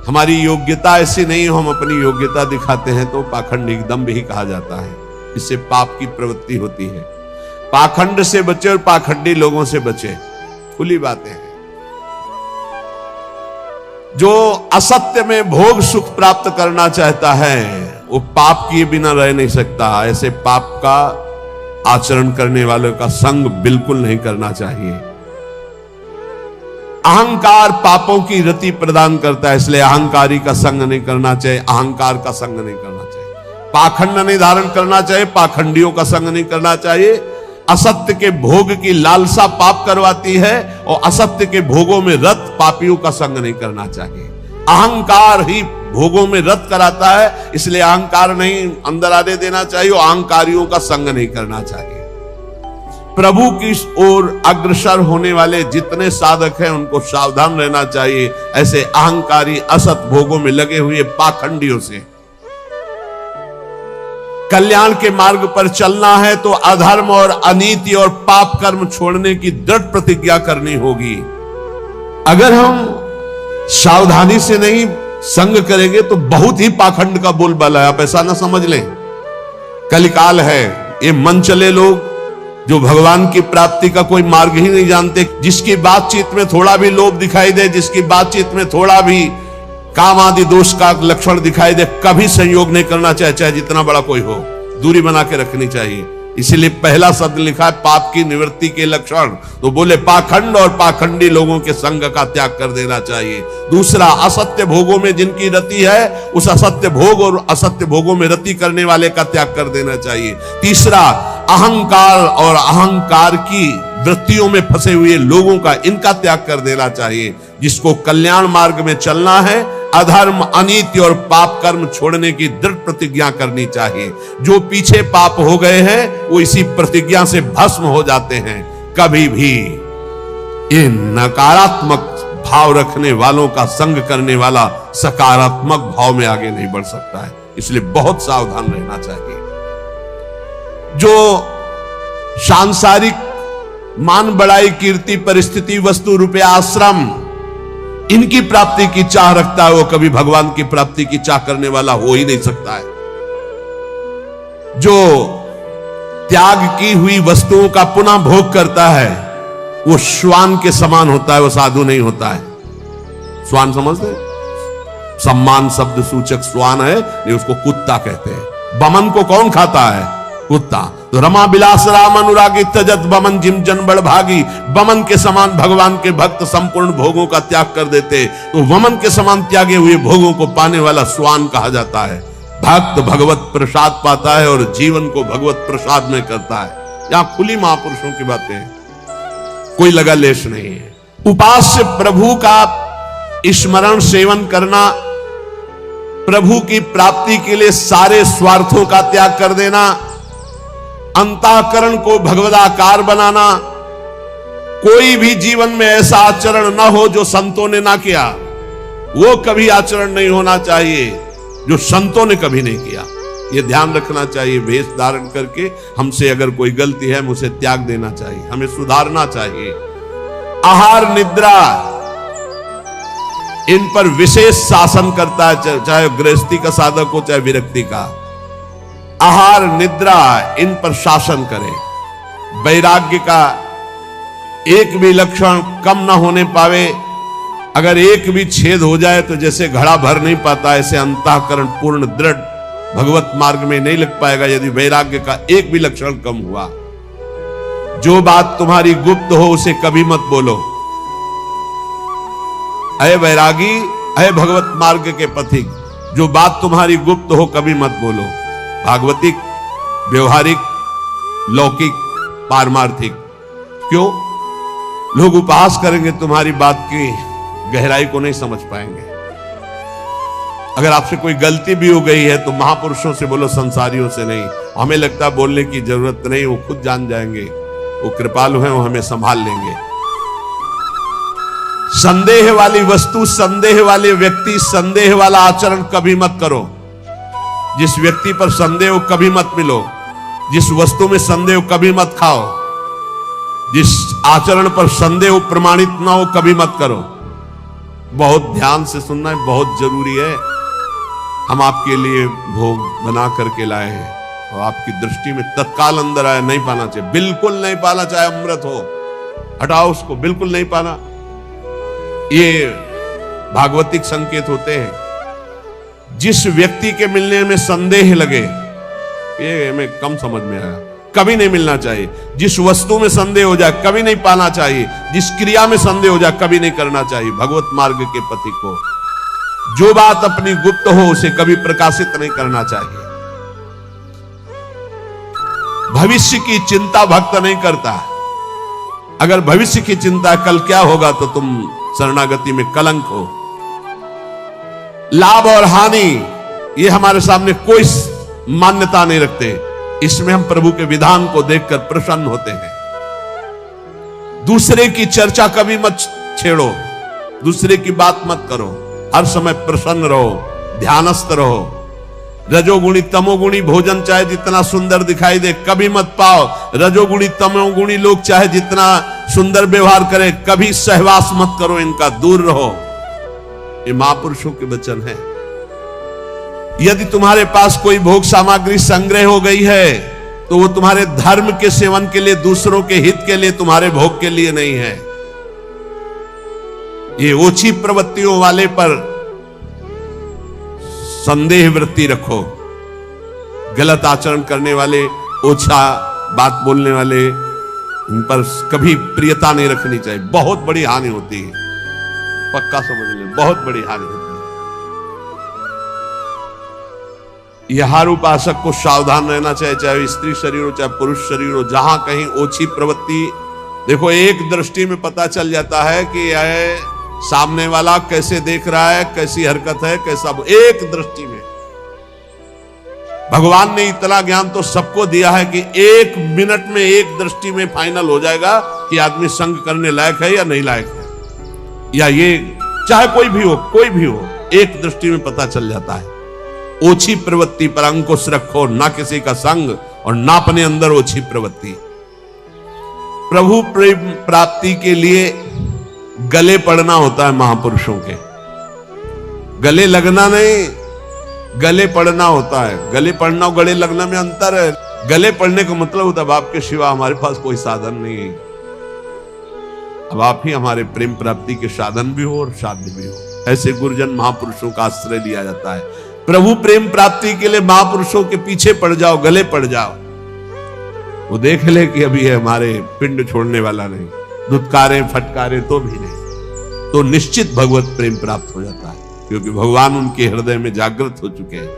हमारी योग्यता ऐसी नहीं हो, हम अपनी योग्यता दिखाते हैं तो पाखंड एकदम भी कहा जाता है। इससे पाप की प्रवृत्ति होती है। पाखंड से बचे और पाखंडी लोगों से बचे, खुली बातें हैं। जो असत्य में भोग सुख प्राप्त करना चाहता है वो पाप किए बिना रह नहीं सकता। ऐसे पाप का आचरण करने वालों का संग बिल्कुल नहीं करना चाहिए। अहंकार पापों की रति प्रदान करता है, इसलिए अहंकारी का संग नहीं करना चाहिए, अहंकार का संग नहीं करना चाहिए। पाखंड नहीं धारण करना चाहिए, पाखंडियों का संग नहीं करना चाहिए। असत्य के भोग की लालसा पाप करवाती है और असत्य के भोगों में रत पापियों का संग नहीं करना चाहिए। अहंकार ही भोगों में रत कराता है, इसलिए अहंकार नहीं अंदर आने देना चाहिए और अहंकारियों का संग नहीं करना चाहिए। प्रभु की ओर अग्रसर होने वाले जितने साधक हैं उनको सावधान रहना चाहिए ऐसे अहंकारी असत भोगों में लगे हुए पाखंडियों से। कल्याण के मार्ग पर चलना है तो अधर्म और अनीति और पाप कर्म छोड़ने की दृढ़ प्रतिज्ञा करनी होगी। अगर हम सावधानी से नहीं संग करेंगे तो बहुत ही पाखंड का बोलबाला है। आप ऐसा ना समझ लें, कलिकाल है। ये मन चले लोग जो भगवान की प्राप्ति का कोई मार्ग ही नहीं जानते, जिसकी बातचीत में थोड़ा भी लोभ दिखाई दे, जिसकी बातचीत में थोड़ा भी काम आदि दोष का लक्षण दिखाई दे, कभी संयोग नहीं करना चाहिए, चाहे जितना बड़ा कोई हो, दूरी बना के रखनी चाहिए। इसीलिए पहला शब्द लिखा है पाप की निवृत्ति के लक्षण, तो बोले पाखंड और पाखंडी लोगों के संग का त्याग कर देना चाहिए। दूसरा, असत्य भोगों में जिनकी रति है उस असत्य भोग और असत्य भोगों में रति करने वाले का त्याग कर देना चाहिए। तीसरा, अहंकार और अहंकार की वृत्तियों में फंसे हुए लोगों का, इनका त्याग कर देना चाहिए। जिसको कल्याण मार्ग में चलना है अधर्म अनीति और पाप कर्म छोड़ने की दृढ़ प्रतिज्ञा करनी चाहिए। जो पीछे पाप हो गए हैं वो इसी प्रतिज्ञा से भस्म हो जाते हैं। कभी भी ये नकारात्मक भाव रखने वालों का संग करने वाला सकारात्मक भाव में आगे नहीं बढ़ सकता है, इसलिए बहुत सावधान रहना चाहिए। जो सांसारिक मान बढ़ाई कीर्ति परिस्थिति वस्तु रुपया आश्रम इनकी प्राप्ति की चाह रखता है वो कभी भगवान की प्राप्ति की चाह करने वाला हो ही नहीं सकता है। जो त्याग की हुई वस्तुओं का पुनः भोग करता है वो श्वान के समान होता है, वो साधु नहीं होता है। श्वान समझते, सम्मान शब्द सूचक श्वान है, ये उसको कुत्ता कहते हैं। बमन को कौन खाता है? कुत्ता। तो रमा बिलास राम अनुरागी तजत बमन जिम जन बड़ भागी। बमन के समान भगवान के भक्त संपूर्ण भोगों का त्याग कर देते, तो वमन के समान त्यागे हुए भोगों को पाने वाला स्वान कहा जाता है। भक्त भगवत प्रसाद पाता है और जीवन को भगवत प्रसाद में करता है। यहां खुली महापुरुषों की बातें, कोई लगा लेश नहीं है। उपास्य प्रभु का स्मरण सेवन करना, प्रभु की प्राप्ति के लिए सारे स्वार्थों का त्याग कर देना, अंतःकरण को भगवदाकार बनाना। कोई भी जीवन में ऐसा आचरण ना हो जो संतों ने ना किया, वो कभी आचरण नहीं होना चाहिए जो संतों ने कभी नहीं किया। ये ध्यान रखना चाहिए। वेश धारण करके हमसे अगर कोई गलती है, मुझे त्याग देना चाहिए, हमें सुधारना चाहिए। आहार निद्रा, इन पर विशेष शासन करता है, चाहे गृहस्थी का साधक हो चाहे विरक्ति का। आहार निद्रा, इन पर शासन करें। वैराग्य का एक भी लक्षण कम ना होने पावे। अगर एक भी छेद हो जाए तो जैसे घड़ा भर नहीं पाता, ऐसे अंतःकरण पूर्ण दृढ़ भगवत मार्ग में नहीं लग पाएगा यदि वैराग्य का एक भी लक्षण कम हुआ। जो बात तुम्हारी गुप्त हो उसे कभी मत बोलो। अय वैरागी, अय भगवत मार्ग के पथिक, जो बात तुम्हारी गुप्त हो कभी मत बोलो। भागवतिक, व्यवहारिक, लौकिक, पारमार्थिक। क्यों? लोग उपहास करेंगे, तुम्हारी बात की गहराई को नहीं समझ पाएंगे। अगर आपसे कोई गलती भी हो गई है तो महापुरुषों से बोलो, संसारियों से नहीं। हमें लगता है बोलने की जरूरत नहीं, वो खुद जान जाएंगे, वो कृपालु हैं, वो हमें संभाल लेंगे। संदेह वाली वस्तु, संदेह वाले व्यक्ति, संदेह वाला आचरण कभी मत करो। जिस व्यक्ति पर संदेह हो कभी मत मिलो। जिस वस्तु में संदेह हो कभी मत खाओ। जिस आचरण पर संदेह हो प्रमाणित ना हो कभी मत करो। बहुत ध्यान से सुनना है, बहुत जरूरी है। हम आपके लिए भोग बना करके लाए हैं और आपकी दृष्टि में तत्काल अंदर आए, नहीं पाना चाहिए, बिल्कुल नहीं पाना, चाहे अमृत हो, हटाओ उसको, बिल्कुल नहीं पाना। ये भागवतिक संकेत होते हैं। जिस व्यक्ति के मिलने में संदेह लगे, ये हमें कम समझ में आया, कभी नहीं मिलना चाहिए। जिस वस्तु में संदेह हो जाए कभी नहीं पाना चाहिए। जिस क्रिया में संदेह हो जाए कभी नहीं करना चाहिए। भगवत मार्ग के पथिक को जो बात अपनी गुप्त हो उसे कभी प्रकाशित नहीं करना चाहिए। भविष्य की चिंता भक्त नहीं करता। अगर भविष्य की चिंता कल क्या होगा तो तुम शरणागति में कलंक हो। लाभ और हानि ये हमारे सामने कोई मान्यता नहीं रखते। इसमें हम प्रभु के विधान को देखकर प्रसन्न होते हैं। दूसरे की चर्चा कभी मत छेड़ो, दूसरे की बात मत करो। हर समय प्रसन्न रहो, ध्यानस्थ रहो। रजोगुणी तमोगुणी भोजन चाहे जितना सुंदर दिखाई दे कभी मत पाओ। रजोगुणी तमोगुणी लोग चाहे जितना सुंदर व्यवहार करें कभी सहवास मत करो, इनका दूर रहो। ये महापुरुषों के वचन है। यदि तुम्हारे पास कोई भोग सामग्री संग्रह हो गई है तो वो तुम्हारे धर्म के सेवन के लिए, दूसरों के हित के लिए, तुम्हारे भोग के लिए नहीं है। ये ओछी प्रवृत्तियों वाले पर संदेह वृत्ति रखो। गलत आचरण करने वाले, ओछा बात बोलने वाले, इन पर कभी प्रियता नहीं रखनी चाहिए। बहुत बड़ी हानि होती है, पक्का समझ ले, बहुत बड़ी हानि होती है। यह हर उपासक को सावधान रहना चाहिए, चाहे स्त्री शरीर हो चाहे पुरुष शरीर हो। जहां कहीं ओछी प्रवृत्ति, देखो एक दृष्टि में पता चल जाता है कि यह सामने वाला कैसे देख रहा है, कैसी हरकत है, कैसा, एक दृष्टि में। भगवान ने इतना ज्ञान तो सबको दिया है कि एक मिनट में, एक दृष्टि में फाइनल हो जाएगा कि आदमी संग करने लायक है या नहीं लायक है। या ये चाहे कोई भी हो, कोई भी हो, एक दृष्टि में पता चल जाता है। ओछी प्रवृत्ति पर अंकुश रखो, ना किसी का संग और ना अपने अंदर ओछी प्रवृत्ति। प्रभु प्रेम प्राप्ति के लिए गले पड़ना होता है महापुरुषों के। गले लगना नहीं, गले पड़ना होता है। गले पड़ना और गले लगना में अंतर है। गले पड़ने का मतलब होता है आपके सिवा हमारे पास कोई साधन नहीं है, अब आप ही हमारे प्रेम प्राप्ति के साधन भी हो और साध्य भी हो। ऐसे गुरुजन महापुरुषों का आश्रय लिया जाता है। प्रभु प्रेम प्राप्ति के लिए महापुरुषों के पीछे पड़ जाओ, गले पड़ जाओ। वो देख ले कि अभी ये हमारे पिंड छोड़ने वाला नहीं, दुत्कारे फटकारे तो भी नहीं, तो निश्चित भगवत प्रेम प्राप्त हो जाता है, क्योंकि भगवान उनके हृदय में जागृत हो चुके हैं।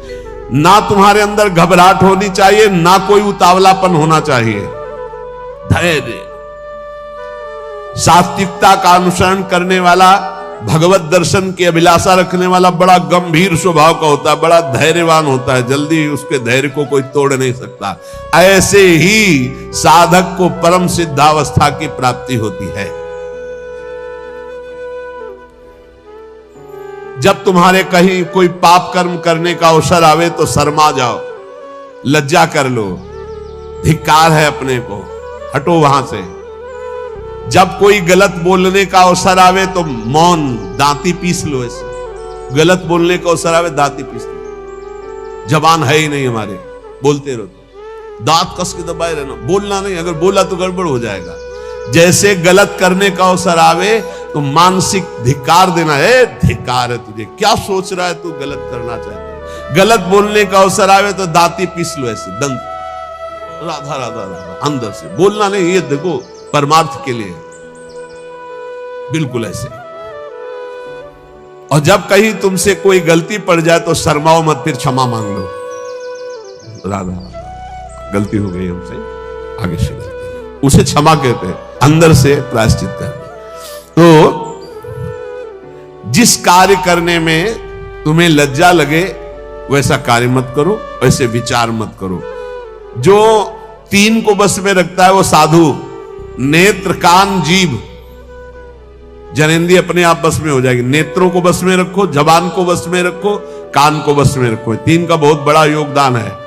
ना तुम्हारे अंदर घबराहट होनी चाहिए, ना कोई उतावलापन होना चाहिए। धैर्य, सात्विकता का अनुसरण करने वाला, भगवत दर्शन की अभिलाषा रखने वाला बड़ा गंभीर स्वभाव का होता है, बड़ा धैर्यवान होता है, जल्दी उसके धैर्य को कोई तोड़ नहीं सकता। ऐसे ही साधक को परम सिद्धावस्था की प्राप्ति होती है। जब तुम्हारे कहीं कोई पाप कर्म करने का अवसर आवे तो शर्मा जाओ, लज्जा कर लो, धिक्कार है अपने को, हटो वहां से। जब कोई गलत बोलने का अवसर आवे तो मौन, दांती पीस लो। ऐसे गलत बोलने का अवसर आवे, दांती पीस लो। जबान है ही नहीं हमारे, बोलते रहो, दांत कस के दबाए रहना, बोलना नहीं, अगर बोला तो गड़बड़ हो जाएगा। जैसे गलत करने का अवसर आवे तो मानसिक धिक्कार देना है, धिक्कार है तुझे, क्या सोच रहा है तू गलत करना चाहता है। गलत बोलने का अवसर आवे तो दांती पीस लो, ऐसे दंत, राधा राधा राधा, अंदर से बोलना नहीं, ये देखो परमार्थ के लिए, बिल्कुल ऐसे। और जब कहीं तुमसे कोई गलती पड़ जाए तो शर्माओ मत, फिर क्षमा मांग लो, राधा गलती हो गई हमसे, आगे से गलती, उसे क्षमा कहते हैं, अंदर से प्रायश्चित करना। तो जिस कार्य करने में तुम्हें लज्जा लगे वैसा कार्य मत करो, वैसे विचार मत करो। जो तीन को बस में रखता है वो साधु, नेत्र कान जीभ, जनेंद्रिय अपने आप बस में हो जाएगी। नेत्रों को बस में रखो, जबान को बस में रखो, कान को बस में रखो। तीन का बहुत बड़ा योगदान है।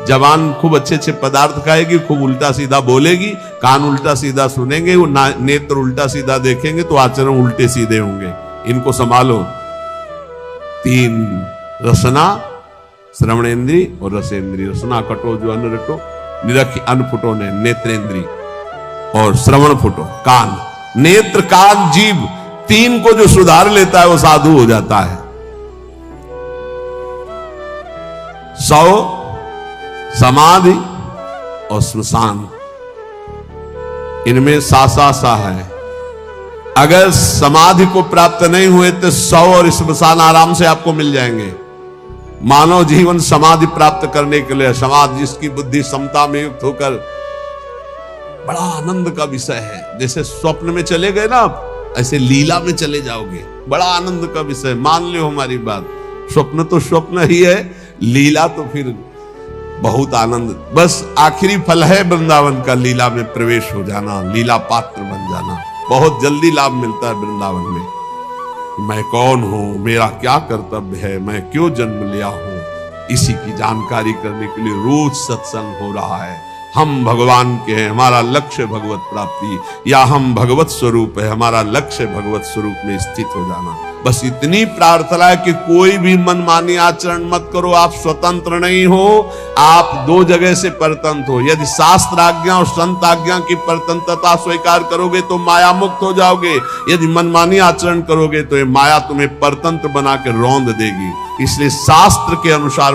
जबान खूब अच्छे अच्छे पदार्थ खाएगी, खूब उल्टा सीधा बोलेगी, कान उल्टा सीधा सुनेंगे, वो नेत्र उल्टा सीधा देखेंगे तो आचरण उल्टे सीधे होंगे। इनको संभालो। तीन, रसना, श्रवणेन्द्री और रसेंद्री। रसना कटो जो अन्न रटो, निरख अन्न फुटो ने, नेत्रेंद्री, और श्रवण फुटो कान। नेत्र कान जीभ, तीन को जो सुधार लेता है वो साधु हो जाता है। 100 समाधि और श्मशान, इनमें सा है। अगर समाधि को प्राप्त नहीं हुए तो 100 और श्मशान आराम से आपको मिल जाएंगे। मानव जीवन समाधि प्राप्त करने के लिए, समाधि जिसकी बुद्धि समता में युक्त होकर, बड़ा आनंद का विषय है। जैसे स्वप्न में चले गए ना आप, ऐसे लीला में चले जाओगे, बड़ा आनंद का विषय। मान लो हमारी बात, स्वप्न तो स्वप्न ही है, लीला तो फिर बहुत आनंद। बस आखिरी फल है वृंदावन का, लीला में प्रवेश हो जाना, लीला पात्र बन जाना। बहुत जल्दी लाभ मिलता है वृंदावन में। मैं कौन हूं, मेरा क्या कर्तव्य है, मैं क्यों जन्म लिया हूं, इसी की जानकारी करने के लिए रोज सत्संग हो रहा है। हम भगवान के हैं, हमारा लक्ष्य भगवत प्राप्ति, या हम भगवत स्वरूप है, हमारा लक्ष्य भगवत स्वरूप में स्थित हो जाना। बस इतनी प्रार्थना है कि कोई भी मनमानी आचरण मत करो। आप स्वतंत्र नहीं हो, आप दो जगह से परतंत्र हो। यदि शास्त्र आज्ञा और संत आज्ञा की परतंत्रता स्वीकार करोगे तो माया मुक्त हो जाओगे। यदि मनमानी आचरण करोगे तो ये माया तुम्हें परतंत्र बना के रौंद देगी। इसलिए शास्त्र के अनुसार